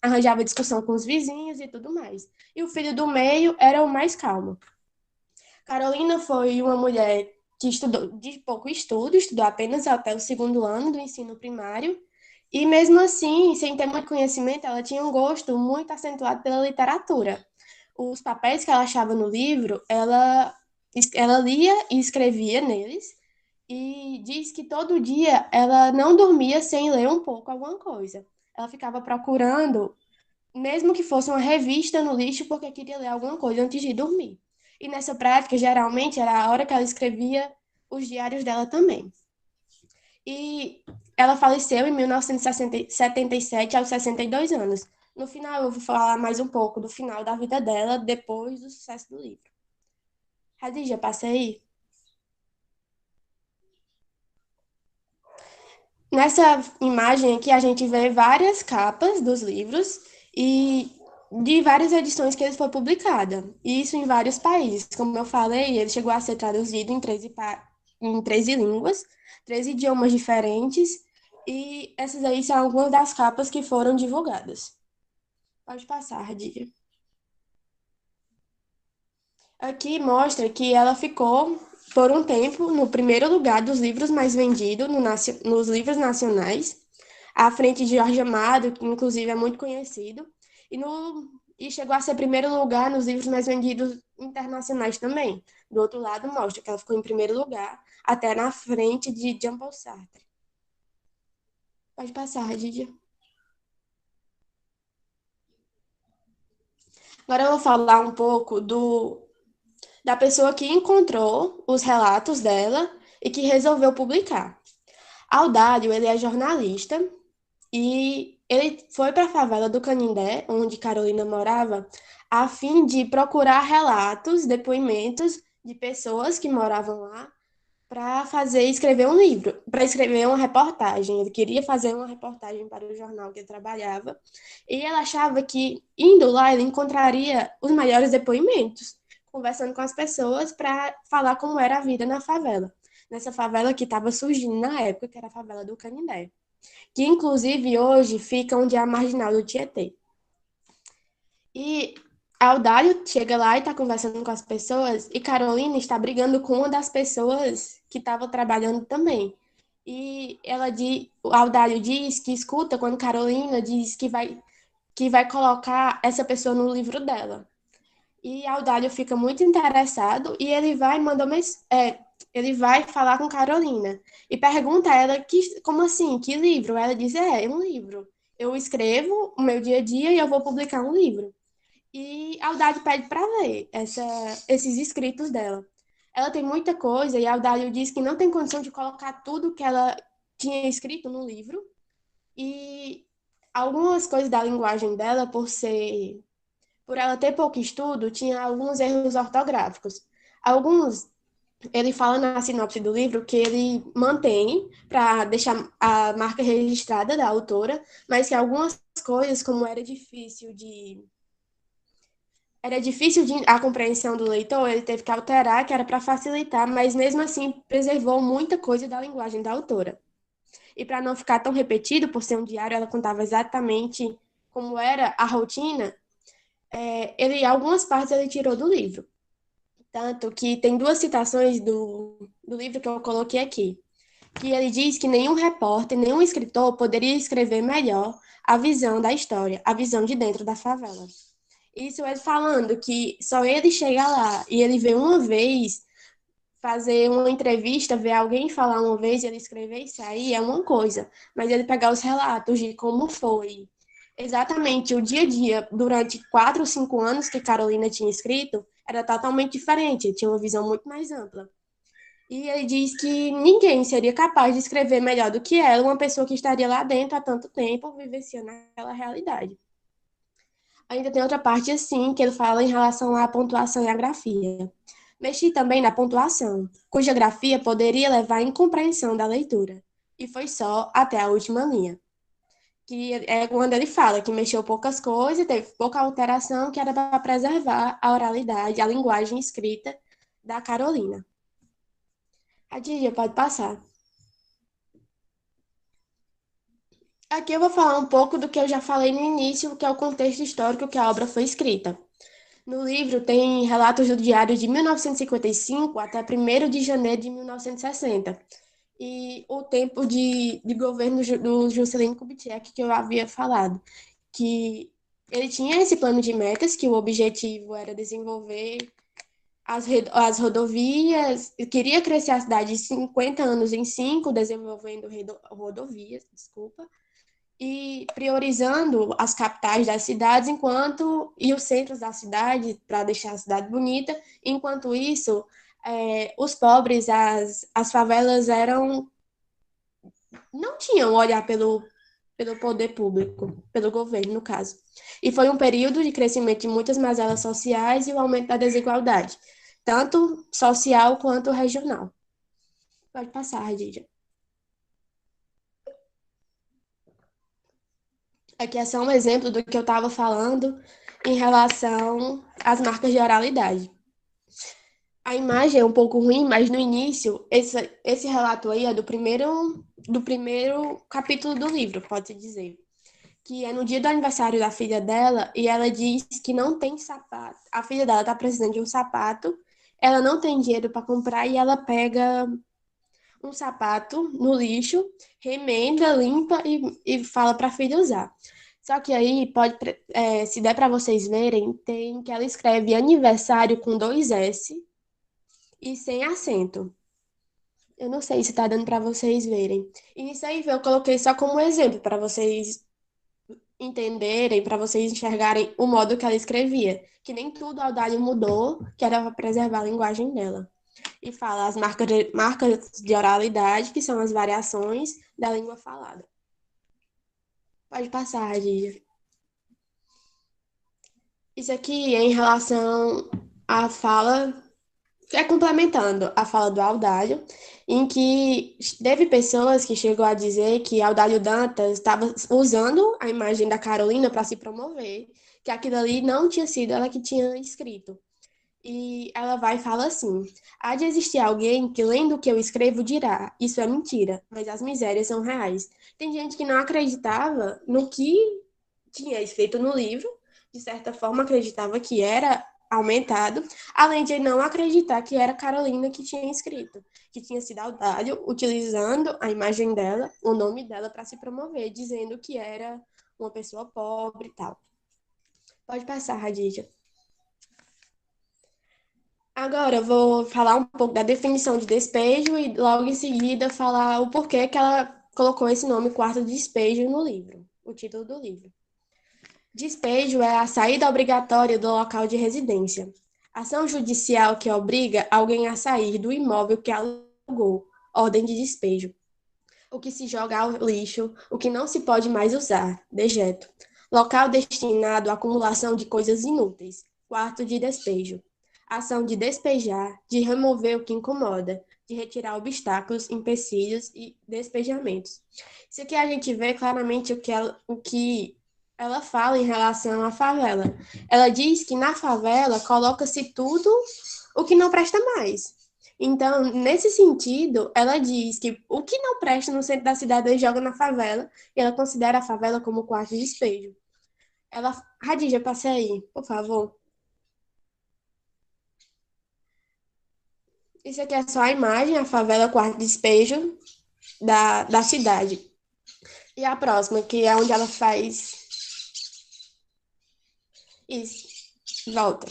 arranjava discussão com os vizinhos e tudo mais. E o filho do meio era o mais calmo. Carolina foi uma mulher que estudou de pouco estudo, estudou apenas até o 2º ano do ensino primário, e mesmo assim, sem ter muito conhecimento, ela tinha um gosto muito acentuado pela literatura. Os papéis que ela achava no livro, ela lia e escrevia neles, e diz que todo dia ela não dormia sem ler um pouco alguma coisa. Ela ficava procurando, mesmo que fosse uma revista no lixo, porque queria ler alguma coisa antes de dormir. E nessa prática, geralmente, era a hora que ela escrevia os diários dela também. E ela faleceu em 1977, aos 62 anos. No final, eu vou falar mais um pouco do final da vida dela, depois do sucesso do livro. Radija, passa aí. Nessa imagem aqui, a gente vê várias capas dos livros e de várias edições que ele foi publicada. Isso em vários países. Como eu falei, ele chegou a ser traduzido em 13 línguas, 13 idiomas diferentes, e essas aí são algumas das capas que foram divulgadas. Pode passar, Radija. Aqui mostra que ela ficou, por um tempo, no primeiro lugar dos livros mais vendidos nos livros nacionais, à frente de Jorge Amado, que inclusive é muito conhecido, e chegou a ser primeiro lugar nos livros mais vendidos internacionais também. Do outro lado, mostra que ela ficou em primeiro lugar, até na frente de Jean-Paul Sartre. Pode passar, Radija. Agora eu vou falar um pouco da pessoa que encontrou os relatos dela e que resolveu publicar. Aldário, ele é jornalista e ele foi para a favela do Canindé, onde Carolina morava, a fim de procurar relatos, depoimentos de pessoas que moravam lá para escrever um livro, para escrever uma reportagem. Ele queria fazer uma reportagem para o jornal que ele trabalhava, e ela achava que, indo lá, ele encontraria os melhores depoimentos, conversando com as pessoas para falar como era a vida na favela. Nessa favela que estava surgindo na época, que era a favela do Canindé, que inclusive hoje fica onde é a marginal do Tietê. E Audálio chega lá e está conversando com as pessoas, e Carolina está brigando com uma das pessoas que estava trabalhando também. E o Audálio diz que escuta quando Carolina diz que vai colocar essa pessoa no livro dela. E Audálio fica muito interessado e ele vai falar com Carolina e pergunta a ela como assim, que livro? Ela diz, é um livro. Eu escrevo o meu dia a dia e eu vou publicar um livro. E a Audálio pede para ler esses escritos dela. Ela tem muita coisa e a Audálio diz que não tem condição de colocar tudo que ela tinha escrito no livro. E algumas coisas da linguagem dela, por ela ter pouco estudo, tinha alguns erros ortográficos. Alguns, ele fala na sinopse do livro que ele mantém para deixar a marca registrada da autora, mas que algumas coisas, como era difícil a compreensão do leitor, ele teve que alterar, que era para facilitar, mas mesmo assim preservou muita coisa da linguagem da autora. E para não ficar tão repetido, por ser um diário, ela contava exatamente como era a rotina. Algumas partes ele tirou do livro. Tanto que tem duas citações do livro que eu coloquei aqui. Que ele diz que nenhum repórter, nenhum escritor poderia escrever melhor a visão da história, a visão de dentro da favela. Isso ele falando que só ele chega lá e ele vê uma vez, fazer uma entrevista, ver alguém falar uma vez e ele escrever isso aí é uma coisa, mas ele pegar os relatos de como foi exatamente o dia a dia durante 4 ou 5 anos que Carolina tinha escrito, era totalmente diferente, tinha uma visão muito mais ampla. E ele diz que ninguém seria capaz de escrever melhor do que ela, uma pessoa que estaria lá dentro há tanto tempo, vivenciando aquela realidade. Ainda tem outra parte assim, que ele fala em relação à pontuação e à grafia. Mexi também na pontuação, cuja grafia poderia levar à incompreensão da leitura. E foi só até a última linha. Que é quando ele fala que mexeu poucas coisas, teve pouca alteração, que era para preservar a oralidade, a linguagem escrita da Carolina. A Dídia pode passar. Aqui eu vou falar um pouco do que eu já falei no início, que é o contexto histórico que a obra foi escrita. No livro tem relatos do diário de 1955 até 1º de janeiro de 1960. E o tempo de governo do Juscelino Kubitschek, que eu havia falado, que ele tinha esse plano de metas, que o objetivo era desenvolver as rodovias, queria crescer a cidade de 50 anos em 5, desenvolvendo rodovias, e priorizando as capitais das cidades e os centros da cidade para deixar a cidade bonita. Enquanto isso, os pobres, as favelas não tinham olhar pelo poder público, pelo governo, no caso. E foi um período de crescimento de muitas mazelas sociais e o aumento da desigualdade, tanto social quanto regional. Pode passar, Radídia. Aqui é só um exemplo do que eu estava falando em relação às marcas de oralidade. A imagem é um pouco ruim, mas no início, esse relato aí é do primeiro capítulo do livro, pode-se dizer. Que é no dia do aniversário da filha dela, e ela diz que não tem sapato. A filha dela está precisando de um sapato, ela não tem dinheiro para comprar, e ela pega um sapato no lixo, remenda, limpa e fala para a filha usar. Só que aí, se der para vocês verem, tem que ela escreve aniversário com 2 S e sem acento. Eu não sei se está dando para vocês verem. E isso aí eu coloquei só como exemplo, para vocês entenderem, para vocês enxergarem o modo que ela escrevia. Que nem tudo a Audálio mudou, que era para preservar a linguagem dela. E fala as marcas de oralidade, que são as variações da língua falada. Pode passar, Radília. Isso aqui é em relação à fala complementando a fala do Audálio, em que teve pessoas que chegou a dizer que Audálio Dantas estava usando a imagem da Carolina para se promover, que aquilo ali não tinha sido ela que tinha escrito. E ela vai e fala assim: há de existir alguém que, lendo o que eu escrevo, dirá: isso é mentira, mas as misérias são reais. Tem gente que não acreditava no que tinha escrito no livro, de certa forma acreditava que era aumentado, além de não acreditar que era Carolina que tinha escrito, que tinha sido Audálio utilizando a imagem dela, o nome dela para se promover, dizendo que era uma pessoa pobre e tal. Pode passar, Radija. Agora eu vou falar um pouco da definição de despejo e logo em seguida falar o porquê que ela colocou esse nome quarto de despejo no livro, o título do livro. Despejo é a saída obrigatória do local de residência. Ação judicial que obriga alguém a sair do imóvel que alugou. Ordem de despejo. O que se joga ao lixo, o que não se pode mais usar. Dejeto. Local destinado à acumulação de coisas inúteis. Quarto de despejo. Ação de despejar, de remover o que incomoda, de retirar obstáculos, empecilhos e despejamentos. Isso aqui a gente vê claramente o que ela fala em relação à favela. Ela diz que na favela coloca-se tudo o que não presta mais. Então, nesse sentido, ela diz que o que não presta no centro da cidade ele joga na favela e ela considera a favela como quarto de despejo. Ela, Radija, passe aí, por favor. Isso aqui é só a imagem, a favela quarto de despejo da cidade. E a próxima, que é onde ela faz isso. Volta.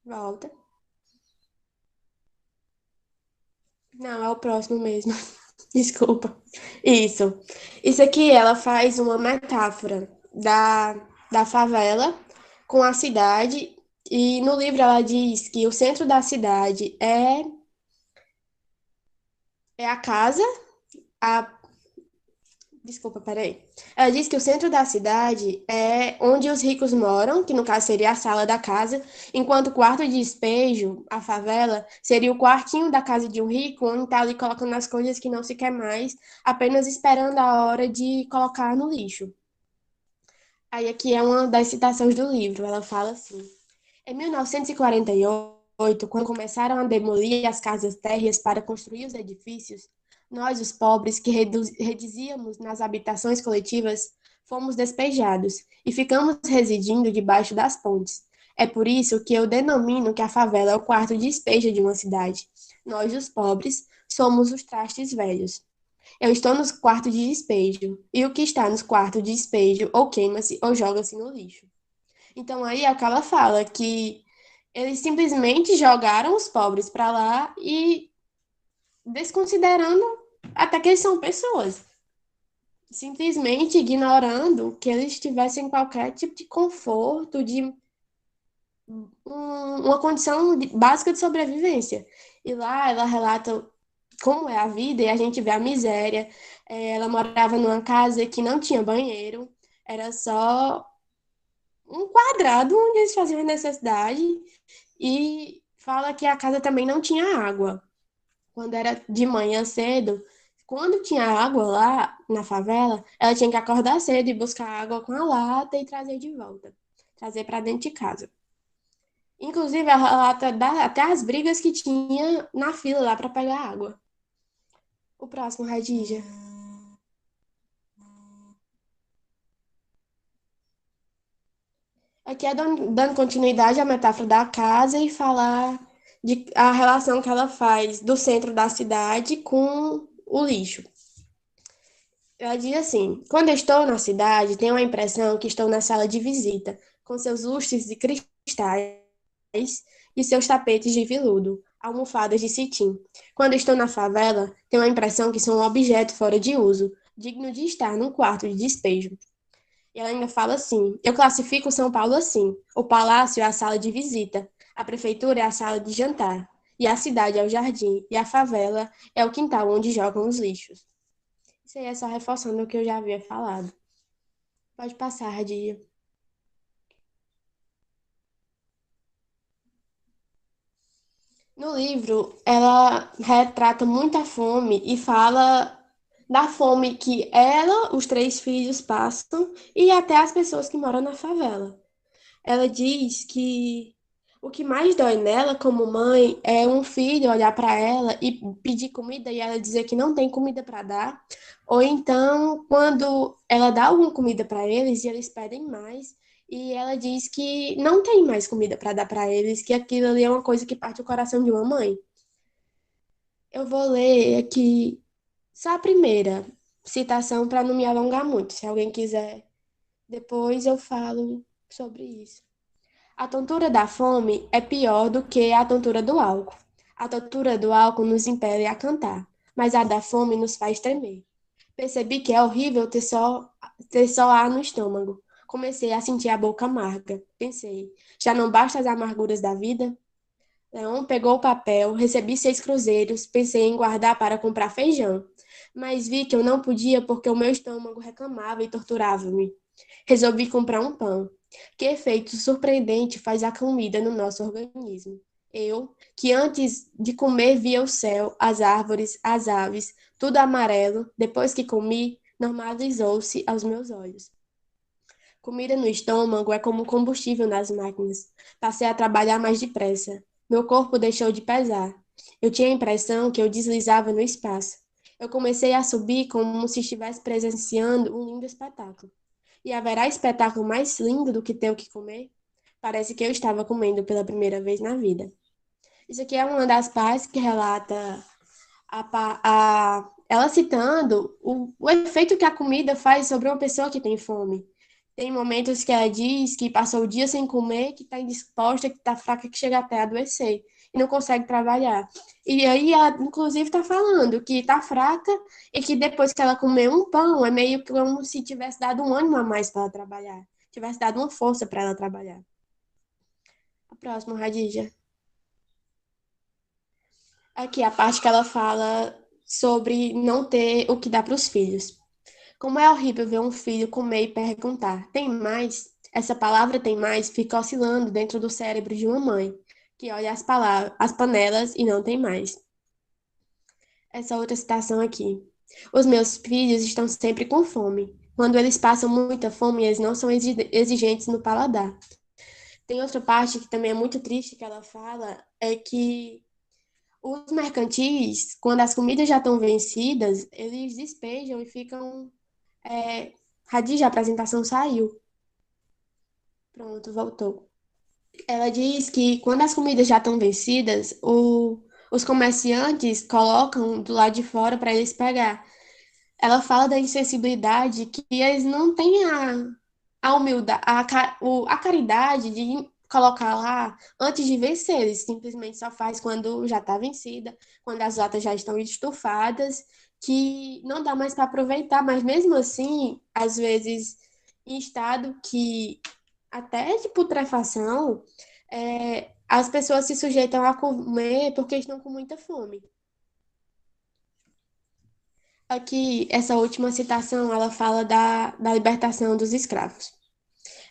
Volta. Não, é o próximo mesmo. Desculpa. Isso. Isso aqui ela faz uma metáfora da favela com a cidade. E no livro ela diz que o centro da cidade é a casa, a Desculpa, peraí. Ela diz que o centro da cidade é onde os ricos moram, que no caso seria a sala da casa, enquanto o quarto de despejo, a favela, seria o quartinho da casa de um rico, onde está ali colocando as coisas que não se quer mais, apenas esperando a hora de colocar no lixo. Aí aqui é uma das citações do livro. Ela fala assim: em 1948, quando começaram a demolir as casas térreas para construir os edifícios, nós, os pobres, que redizíamos nas habitações coletivas, fomos despejados e ficamos residindo debaixo das pontes. É por isso que eu denomino que a favela é o quarto de despejo de uma cidade. Nós, os pobres, somos os trastes velhos. Eu estou nos quartos de despejo, e o que está nos quartos de despejo ou queima-se ou joga-se no lixo. Então aí é o que ela fala, que eles simplesmente jogaram os pobres para lá e desconsiderando até que eles são pessoas. Simplesmente ignorando que eles tivessem qualquer tipo de conforto, de uma condição básica de sobrevivência. E lá ela relata como é a vida e a gente vê a miséria. Ela morava numa casa que não tinha banheiro, era só um quadrado onde eles faziam a necessidade e fala que a casa também não tinha água. Quando era de manhã cedo, quando tinha água lá na favela, ela tinha que acordar cedo e buscar água com a lata e trazer de volta, trazer para dentro de casa. Inclusive, ela relata até as brigas que tinha na fila lá para pegar água. O próximo, Radija. Aqui é dando continuidade à metáfora da casa e falar de a relação que ela faz do centro da cidade com o lixo. Ela diz assim: quando eu estou na cidade, tenho a impressão que estou na sala de visita, com seus lustres de cristais e seus tapetes de veludo, almofadas de cetim. Quando estou na favela, tenho a impressão que sou um objeto fora de uso, digno de estar num quarto de despejo. E ela ainda fala assim: eu classifico São Paulo assim: o palácio é a sala de visita, a prefeitura é a sala de jantar, e a cidade é o jardim, e a favela é o quintal onde jogam os lixos. Isso aí é só reforçando o que eu já havia falado. Pode passar, Radia. No livro, ela retrata muita fome e fala da fome que ela, os três filhos passam e até as pessoas que moram na favela. Ela diz que o que mais dói nela, como mãe, é um filho olhar para ela e pedir comida e ela dizer que não tem comida para dar, ou então quando ela dá alguma comida para eles e eles pedem mais, e ela diz que não tem mais comida para dar para eles, que aquilo ali é uma coisa que parte o coração de uma mãe. Eu vou ler aqui só a primeira citação para não me alongar muito. Se alguém quiser, depois eu falo sobre isso. A tontura da fome é pior do que a tontura do álcool. A tontura do álcool nos impele a cantar, mas a da fome nos faz tremer. Percebi que é horrível ter só ar no estômago. Comecei a sentir a boca amarga. Pensei, já não basta as amarguras da vida? Leão pegou o papel, recebi 6 cruzeiros, pensei em guardar para comprar feijão, mas vi que eu não podia porque o meu estômago reclamava e torturava-me. Resolvi comprar um pão. Que efeito surpreendente faz a comida no nosso organismo. Eu, que antes de comer via o céu, as árvores, as aves, tudo amarelo, depois que comi, normalizou-se aos meus olhos. Comida no estômago é como combustível nas máquinas. Passei a trabalhar mais depressa. Meu corpo deixou de pesar. Eu tinha a impressão que eu deslizava no espaço. Eu comecei a subir como se estivesse presenciando um lindo espetáculo. E haverá espetáculo mais lindo do que ter o que comer? Parece que eu estava comendo pela primeira vez na vida. Isso aqui é uma das partes que relata ela citando o efeito que a comida faz sobre uma pessoa que tem fome. Tem momentos que ela diz que passou o dia sem comer, que está indisposta, que está fraca, que chega até a adoecer e não consegue trabalhar. E aí ela, inclusive, está falando que está fraca e que depois que ela comer um pão, é meio que como se tivesse dado um ânimo a mais para ela trabalhar, tivesse dado uma força para ela trabalhar. A próxima, Radija. Aqui a parte que ela fala sobre não ter o que dar para os filhos. Como é horrível ver um filho comer e perguntar: tem mais? Essa palavra tem mais fica oscilando dentro do cérebro de uma mãe, que olha as panelas e não tem mais. Essa outra citação aqui. Os meus filhos estão sempre com fome. Quando eles passam muita fome, eles não são exigentes no paladar. Tem outra parte que também é muito triste que ela fala, é que os mercantis, quando as comidas já estão vencidas, eles despejam e ficam. Radija, a apresentação saiu. Pronto, voltou. Ela diz que quando as comidas já estão vencidas, os comerciantes colocam do lado de fora para eles pegar. Ela fala da insensibilidade que eles não têm a humildade, a caridade de colocar lá antes de vencer. Eles simplesmente só faz quando já está vencida, quando as latas já estão estufadas, que não dá mais para aproveitar. Mas mesmo assim, às vezes, em estado que até de putrefação, as pessoas se sujeitam a comer porque estão com muita fome. Aqui, essa última citação, ela fala da libertação dos escravos.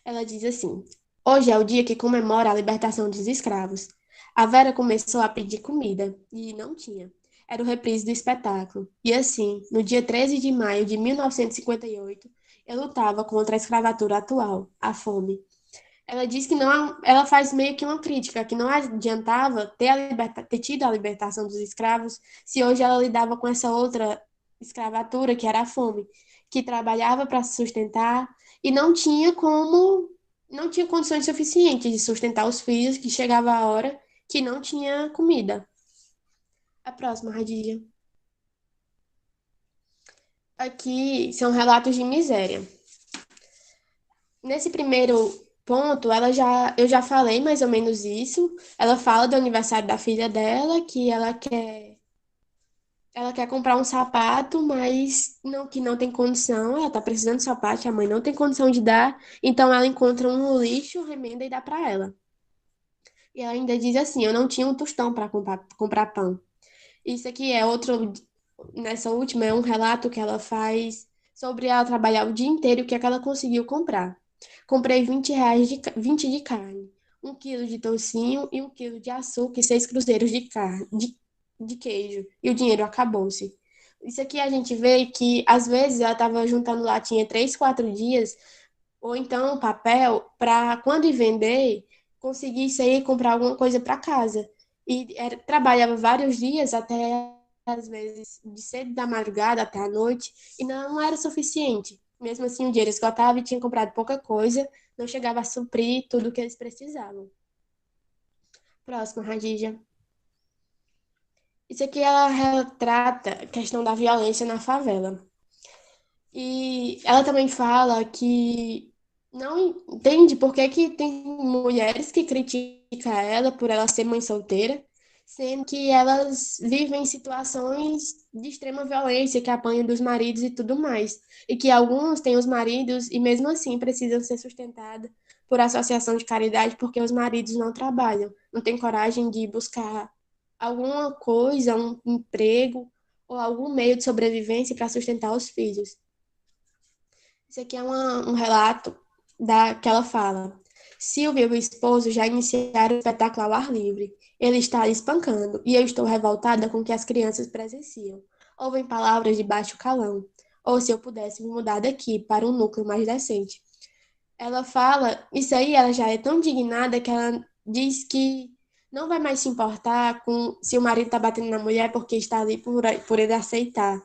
Ela diz assim: hoje é o dia que comemora a libertação dos escravos. A Vera começou a pedir comida e não tinha. Era o reprise do espetáculo. E assim, no dia 13 de maio de 1958, eu lutava contra a escravatura atual, a fome. Ela diz que não, ela faz meio que uma crítica, que não adiantava ter tido a libertação dos escravos se hoje ela lidava com essa outra escravatura, que era a fome, que trabalhava para se sustentar e não tinha condições suficientes de sustentar os filhos, que chegava a hora que não tinha comida. A próxima, Radija. Aqui são relatos de miséria. Nesse primeiro ponto, eu já falei mais ou menos isso. Ela fala do aniversário da filha dela, que ela quer comprar um sapato, mas que não tem condição. Ela tá precisando de sapato, a mãe não tem condição de dar, então ela encontra um no lixo, remenda e dá para ela. E ela ainda diz assim: eu não tinha um tostão para comprar pão. Isso aqui é outro, nessa última, é um relato que ela faz sobre ela trabalhar o dia inteiro e o que é que ela conseguiu comprar. Comprei R$ 20 de carne, 1 quilo de toucinho e 1 quilo de açúcar e 6 cruzeiros de carne, de queijo. E o dinheiro acabou-se. Isso aqui a gente vê que, às vezes, ela estava juntando latinha 3, 4 dias, ou então papel, para quando ir vender, conseguir sair e comprar alguma coisa para casa. E trabalhava vários dias, até às vezes de cedo da madrugada até a noite, e não era suficiente. Mesmo assim, o dinheiro esgotava e tinha comprado pouca coisa, não chegava a suprir tudo o que eles precisavam. Próximo, Radija. Isso aqui ela retrata a questão da violência na favela. E ela também fala que não entende por que que tem mulheres que criticam ela por ela ser mãe solteira, sendo que elas vivem situações de extrema violência, que apanham dos maridos e tudo mais. E que alguns têm os maridos e mesmo assim precisam ser sustentadas por associação de caridade porque os maridos não trabalham, não têm coragem de buscar alguma coisa, um emprego ou algum meio de sobrevivência para sustentar os filhos. Isso aqui é um relato que ela fala. Silvia e o esposo já iniciaram o espetáculo ao ar livre. Ele está lhe espancando e eu estou revoltada com o que as crianças presenciam. Ouvem palavras de baixo calão. Ou se eu pudesse me mudar daqui para um núcleo mais decente. Ela fala, isso aí ela já é tão indignada que ela diz que não vai mais se importar com se o marido está batendo na mulher porque está ali por ele aceitar.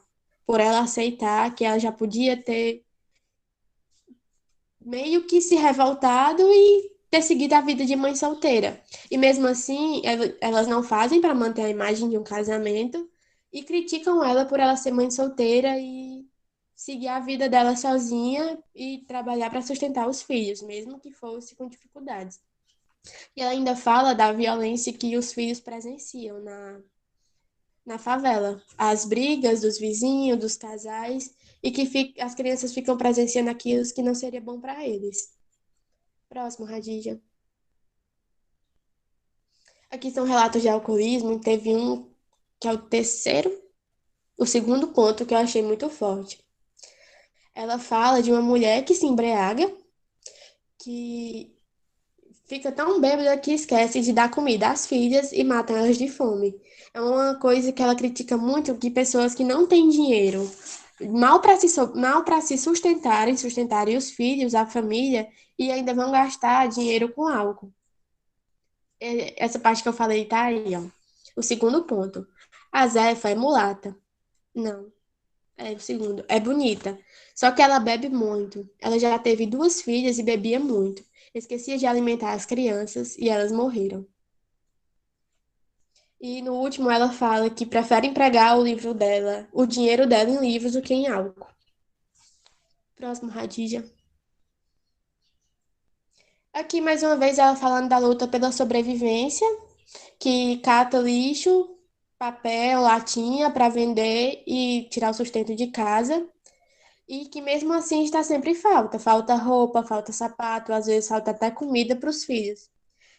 Por ela aceitar que ela já podia ter meio que se revoltado e ter seguido a vida de mãe solteira. E mesmo assim, elas não fazem para manter a imagem de um casamento e criticam ela por ela ser mãe solteira e seguir a vida dela sozinha e trabalhar para sustentar os filhos, mesmo que fosse com dificuldades. E ela ainda fala da violência que os filhos presenciam na favela, as brigas dos vizinhos, dos casais, e que as crianças ficam presenciando aquilo que não seria bom para eles. Próximo, Radija. Aqui são relatos de alcoolismo. Teve um que é o segundo ponto que eu achei muito forte. Ela fala de uma mulher que se embriaga, que fica tão bêbada que esquece de dar comida às filhas e mata elas de fome. É uma coisa que ela critica muito, que pessoas que não têm dinheiro, mal para se sustentarem os filhos, a família, e ainda vão gastar dinheiro com álcool. Essa parte que eu falei tá aí, ó. O segundo ponto. A Zefa é mulata. Não, é o segundo. É bonita. Só que ela bebe muito. Ela já teve 2 filhas e bebia muito. Esquecia de alimentar as crianças e elas morreram. E no último ela fala que prefere empregar o dinheiro dela em livros do que em álcool. Próximo, Radija. Aqui mais uma vez ela falando da luta pela sobrevivência, que cata lixo, papel, latinha para vender e tirar o sustento de casa. E que mesmo assim está sempre falta. Falta roupa, falta sapato, às vezes falta até comida para os filhos.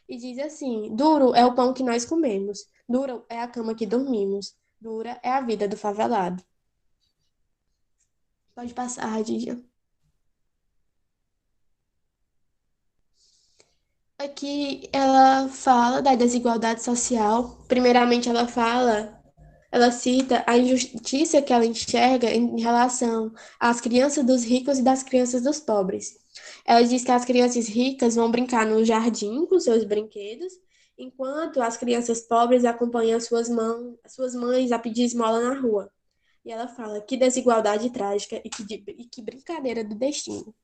E diz assim: duro é o pão que nós comemos, duro é a cama que dormimos, dura é a vida do favelado. Pode passar, Radija. Aqui ela fala da desigualdade social. Primeiramente, ela cita a injustiça que ela enxerga em relação às crianças dos ricos e das crianças dos pobres. Ela diz que as crianças ricas vão brincar no jardim com seus brinquedos, enquanto as crianças pobres acompanham suas mães a pedir esmola na rua. E ela fala que desigualdade trágica e que brincadeira do destino.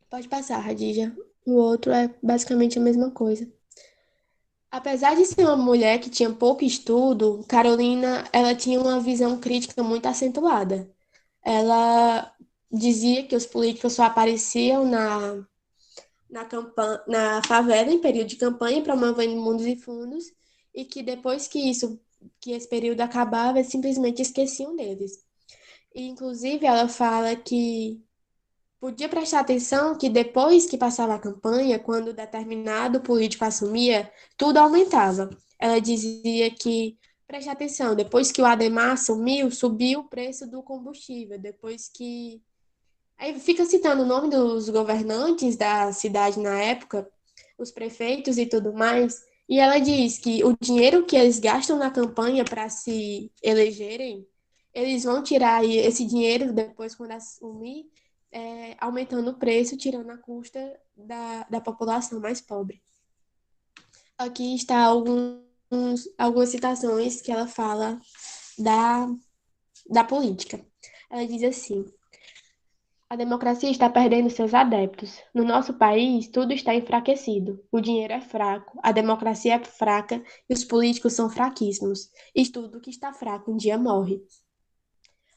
Pode passar, Radija. O outro é basicamente a mesma coisa. Apesar de ser uma mulher que tinha pouco estudo, Carolina, ela tinha uma visão crítica muito acentuada. Ela dizia que os políticos só apareciam na favela em período de campanha, promovendo mundos e fundos, e que depois que esse período acabava, eles simplesmente esqueciam deles. E, inclusive, ela fala que podia prestar atenção que depois que passava a campanha, quando determinado político assumia, tudo aumentava. Ela dizia que, preste atenção, depois que o Ademar assumiu, subiu o preço do combustível. Depois que Aí fica citando o nome dos governantes da cidade na época, os prefeitos e tudo mais, e ela diz que o dinheiro que eles gastam na campanha para se elegerem, eles vão tirar aí esse dinheiro depois, quando assumir, aumentando o preço, tirando a custa da população mais pobre. Aqui está algumas citações que ela fala da, da política. Ela diz assim: a democracia está perdendo seus adeptos. No nosso país, tudo está enfraquecido. O dinheiro é fraco, a democracia é fraca e os políticos são fraquíssimos. E tudo que está fraco um dia morre.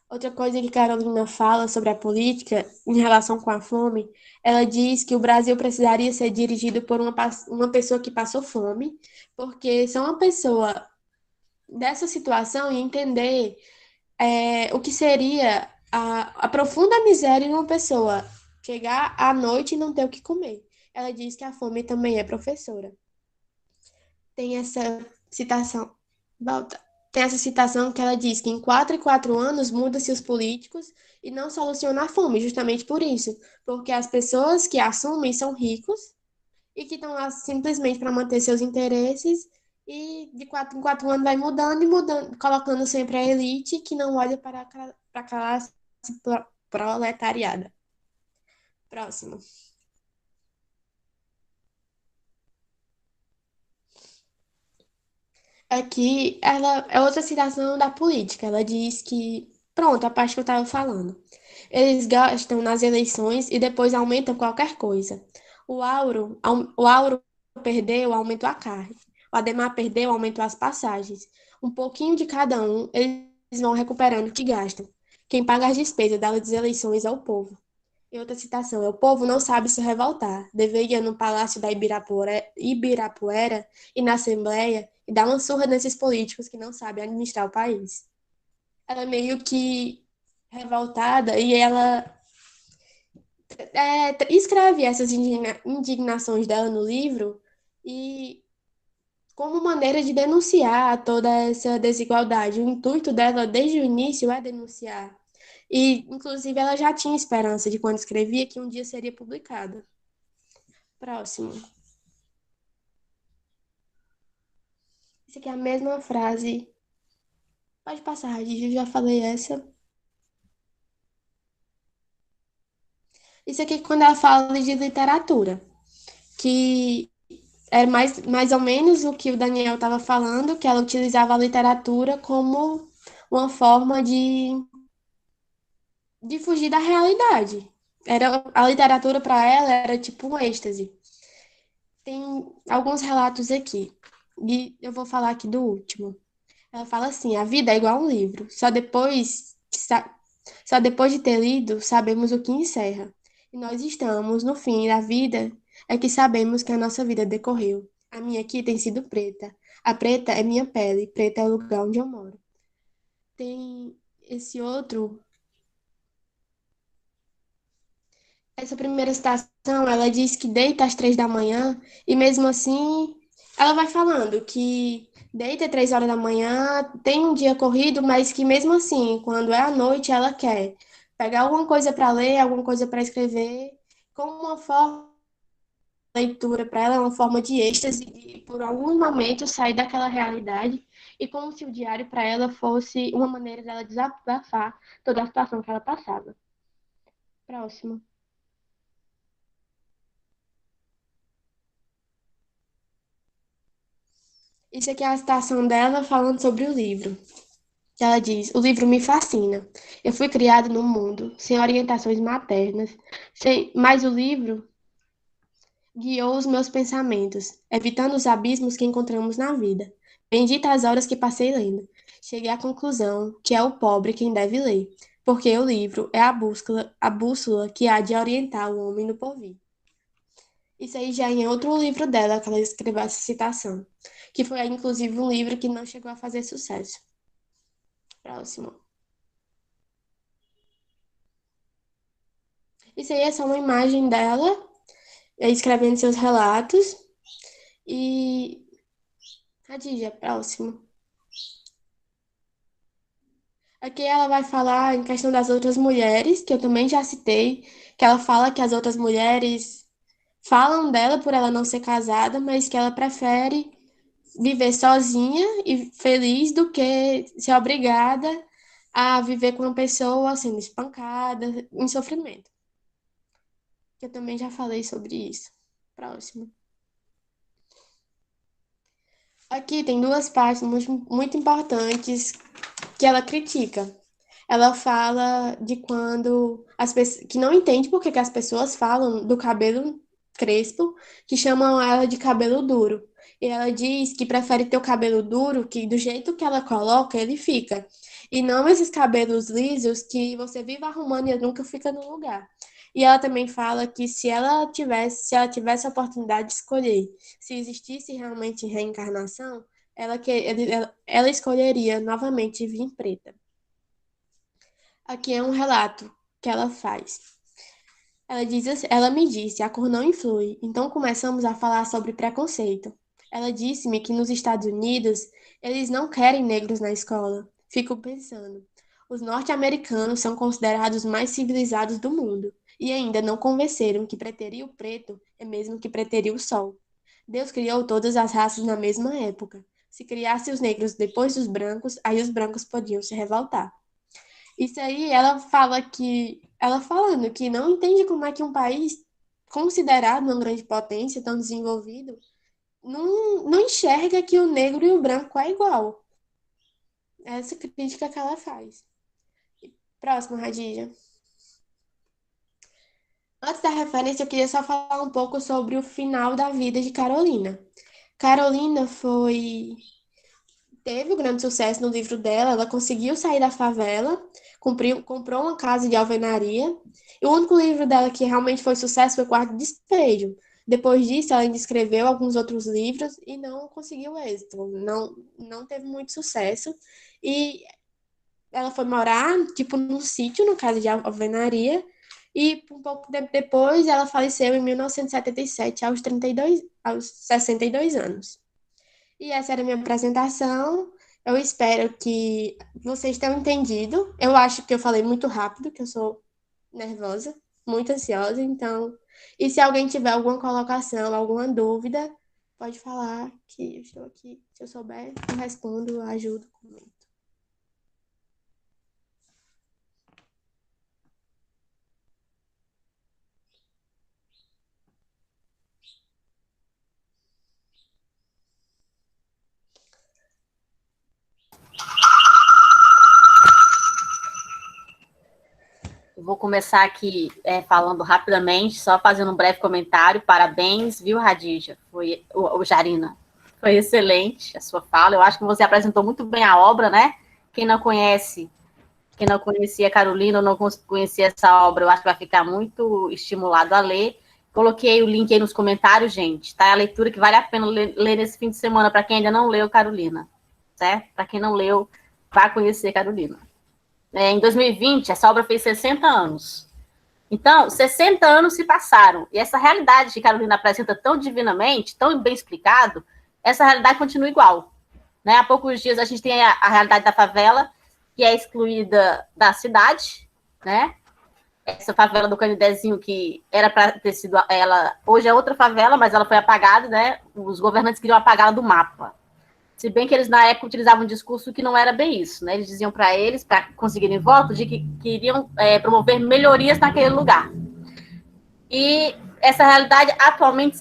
Outra coisa que Carolina fala sobre a política em relação com a fome, ela diz que o Brasil precisaria ser dirigido por uma pessoa que passou fome, porque se uma pessoa dessa situação e entender o que seria a profunda miséria de uma pessoa chegar à noite e não ter o que comer. Ela diz que a fome também é professora. Tem essa citação, volta. Tem essa citação que ela diz que em 4 em 4 anos muda-se os políticos e não soluciona a fome, justamente por isso, porque as pessoas que assumem são ricos e que estão lá simplesmente para manter seus interesses, e de 4 em 4 anos vai mudando e mudando, colocando sempre a elite que não olha para a classe proletariada. Próximo. Aqui, ela é outra citação da política. Ela diz que, pronto, a parte que eu estava falando. Eles gastam nas eleições e depois aumentam qualquer coisa. O Auro perdeu, aumentou a carne. O Ademar perdeu, aumentou as passagens. Um pouquinho de cada um, eles vão recuperando o que gastam. Quem paga as despesas das eleições é o povo. E outra citação é: o povo não sabe se revoltar. Deveria ir no Palácio da Ibirapuera e na Assembleia e dar uma surra nesses políticos que não sabem administrar o país. Ela é meio que revoltada e ela escreve essas indignações dela no livro e como maneira de denunciar toda essa desigualdade. O intuito dela desde o início é denunciar. E, inclusive, ela já tinha esperança de quando escrevia que um dia seria publicado. Próximo. Isso aqui é a mesma frase. Pode passar, Radija, eu já falei essa. Isso aqui é quando ela fala de literatura, que é mais ou menos o que o Daniel estava falando, que ela utilizava a literatura como uma forma de fugir da realidade. A literatura para ela era tipo um êxtase. Tem alguns relatos aqui, e eu vou falar aqui do último. Ela fala assim: a vida é igual a um livro, só depois de ter lido sabemos o que encerra. E nós estamos no fim da vida, é que sabemos que a nossa vida decorreu. A minha aqui tem sido preta. A preta é minha pele, preta é o lugar onde eu moro. Tem esse outro. Essa primeira citação, ela diz que deita às 3 da manhã e mesmo assim ela vai falando que deita às 3 horas da manhã, tem um dia corrido, mas que mesmo assim, quando é à noite, ela quer pegar alguma coisa para ler, alguma coisa para escrever, como uma forma de leitura para ela, é uma forma de êxtase, de por algum momento sair daquela realidade, e como se o diário para ela fosse uma maneira dela desabafar toda a situação que ela passava. Próximo. Isso aqui é a citação dela falando sobre o livro. Ela diz: o livro me fascina. Eu fui criada num mundo sem orientações maternas, mas o livro guiou os meus pensamentos, evitando os abismos que encontramos na vida. Bendita as horas que passei lendo. Cheguei à conclusão que é o pobre quem deve ler, porque o livro é a bússola que há de orientar o homem no porvir. Isso aí já é em outro livro dela que ela escreveu essa citação, que foi inclusive um livro que não chegou a fazer sucesso. Próximo. Isso aí é só uma imagem dela, escrevendo seus relatos. E. Radija, próximo. Aqui ela vai falar em questão das outras mulheres, que eu também já citei, que ela fala que as outras mulheres falam dela por ela não ser casada, mas que ela prefere viver sozinha e feliz do que ser obrigada a viver com uma pessoa sendo espancada, em sofrimento. Eu também já falei sobre isso. Próximo. Aqui tem duas partes muito importantes que ela critica. Ela fala de quando as pessoas que não entende por que que as pessoas falam do cabelo crespo, que chamam ela de cabelo duro. E ela diz que prefere ter o cabelo duro, que do jeito que ela coloca, ele fica. E não esses cabelos lisos que você vive arrumando e nunca fica no lugar. E ela também fala que se ela tivesse a oportunidade de escolher, se existisse realmente reencarnação, ela escolheria novamente vir preta. Aqui é um relato que ela faz. Ela me disse, a cor não influi, então começamos a falar sobre preconceito. Ela disse-me que nos Estados Unidos eles não querem negros na escola. Fico pensando, os norte-americanos são considerados os mais civilizados do mundo e ainda não convenceram que preterir o preto é mesmo que preterir o sol. Deus criou todas as raças na mesma época. Se criasse os negros depois dos brancos, aí os brancos podiam se revoltar. Isso aí, ela falando que não entende como é que um país considerado uma grande potência, tão desenvolvido, não enxerga que o negro e o branco é igual. Essa crítica que ela faz. Próximo, Radija. Antes da referência, eu queria só falar um pouco sobre o final da vida de Carolina. Carolina teve um grande sucesso no livro dela, ela conseguiu sair da favela, comprou uma casa de alvenaria, e o único livro dela que realmente foi sucesso foi o Quarto Despejo. Depois disso, ela ainda escreveu alguns outros livros e não conseguiu êxito, não teve muito sucesso. E ela foi morar, tipo, num sítio, no casa de alvenaria, e um pouco tempo depois ela faleceu em 1977, aos 62 anos. E essa era a minha apresentação. Eu espero que vocês tenham entendido. Eu acho que eu falei muito rápido, que eu sou nervosa, muito ansiosa, então. E se alguém tiver alguma colocação, alguma dúvida, pode falar que eu estou aqui. Se eu souber, eu respondo, ajudo, comento. Eu vou começar aqui falando rapidamente, só fazendo um breve comentário. Parabéns, viu, Radija? O Jarina. Foi excelente a sua fala. Eu acho que você apresentou muito bem a obra, né? Quem não conhecia a Carolina ou não conhecia essa obra, eu acho que vai ficar muito estimulado a ler. Coloquei o link aí nos comentários, gente. Tá? É a leitura que vale a pena ler nesse fim de semana para quem ainda não leu Carolina. Certo? Para quem não leu, vá conhecer Carolina. Em 2020, essa obra fez 60 anos. Então, 60 anos se passaram. E essa realidade que Carolina apresenta tão divinamente, tão bem explicado, essa realidade continua igual. Né? Há poucos dias a gente tem a realidade da favela, que é excluída da cidade, né? Essa favela do Canidezinho, que era para ter sido ela, hoje é outra favela, mas ela foi apagada, né? Os governantes queriam apagá-la do mapa. Se bem que eles, na época, utilizavam um discurso que não era bem isso, né? Eles diziam para eles, para conseguirem votos, de que queriam promover melhorias naquele lugar. E essa realidade, atualmente,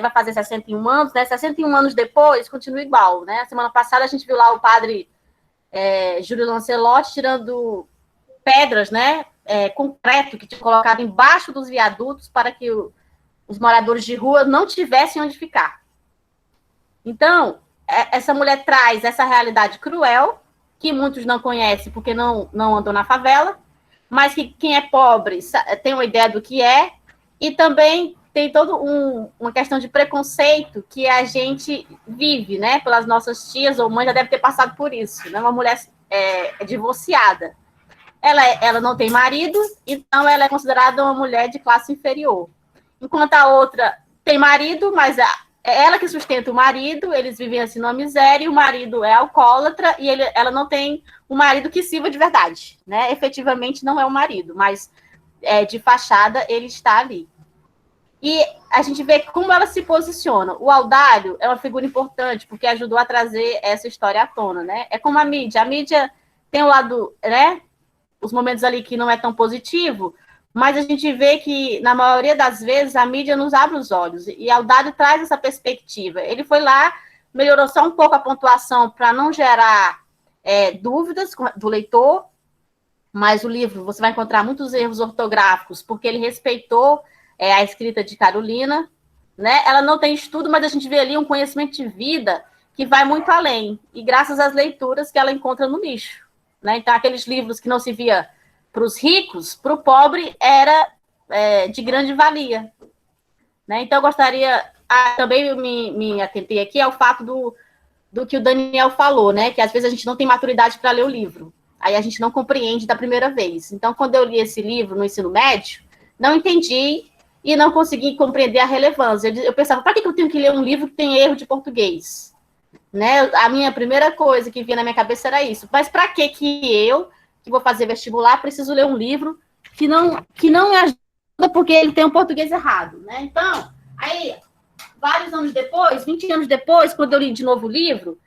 vai fazer 61 anos, né? 61 anos depois, continua igual, né? A semana passada, a gente viu lá o padre Júlio Lancelotti tirando pedras, né? Concreto, que tinha colocado embaixo dos viadutos para que os moradores de rua não tivessem onde ficar. Então, essa mulher traz essa realidade cruel, que muitos não conhecem porque não andam na favela, mas que quem é pobre tem uma ideia do que é, e também tem toda uma questão de preconceito que a gente vive, né? Pelas nossas tias ou mães já deve ter passado por isso, né? Uma mulher divorciada. Ela não tem marido, então ela é considerada uma mulher de classe inferior. Enquanto a outra tem marido, mas é ela que sustenta o marido, eles vivem assim numa miséria, e o marido é alcoólatra, e ela não tem um marido que sirva de verdade, né? Efetivamente não é o marido, mas de fachada ele está ali. E a gente vê como ela se posiciona. O Audálio é uma figura importante, porque ajudou a trazer essa história à tona, né? É como a mídia tem o lado, né? Os momentos ali que não é tão positivo, mas a gente vê que, na maioria das vezes, a mídia nos abre os olhos, e Audálio traz essa perspectiva. Ele foi lá, melhorou só um pouco a pontuação para não gerar dúvidas do leitor, mas o livro, você vai encontrar muitos erros ortográficos, porque ele respeitou a escrita de Carolina, né? Ela não tem estudo, mas a gente vê ali um conhecimento de vida que vai muito além, e graças às leituras que ela encontra no nicho, né? Então, aqueles livros que não se via para os ricos, para o pobre era de grande valia, né? Então, eu gostaria, também me atentei aqui ao fato do que o Daniel falou, né? Que às vezes a gente não tem maturidade para ler o livro, aí a gente não compreende da primeira vez. Então, quando eu li esse livro no ensino médio, não entendi e não consegui compreender a relevância. Eu pensava, para que eu tenho que ler um livro que tem erro de português? Né? A minha primeira coisa que vinha na minha cabeça era isso. Mas para que eu, que vou fazer vestibular, preciso ler um livro que não me ajuda porque ele tem um português errado, né? Então, aí, vários anos depois, 20 anos depois, quando eu li de novo o livro,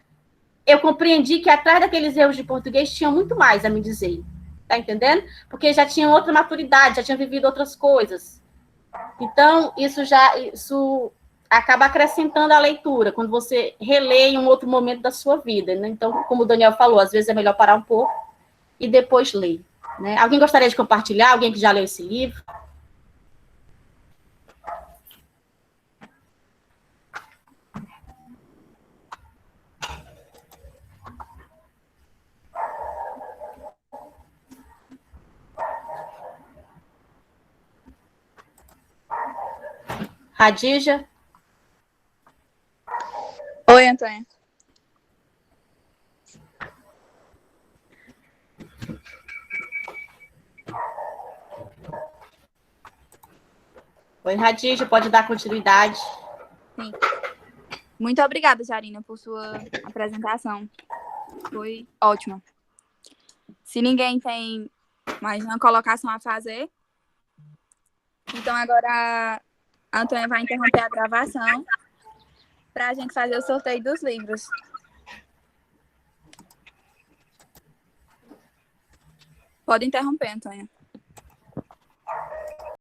eu compreendi que atrás daqueles erros de português tinha muito mais a me dizer. Tá entendendo? Porque já tinha outra maturidade, já tinha vivido outras coisas. Então, isso acaba acrescentando a leitura, quando você relê em um outro momento da sua vida, né? Então, como o Daniel falou, às vezes é melhor parar um pouco e depois ler, né? Alguém gostaria de compartilhar? Alguém que já leu esse livro? Radija? Oi, Antônia. Oi, Radija, pode dar continuidade. Sim. Muito obrigada, Jarina, por sua apresentação. Foi ótima. Se ninguém tem mais uma colocação a fazer, então agora a Antônia vai interromper a gravação para a gente fazer o sorteio dos livros. Pode interromper, Antônia.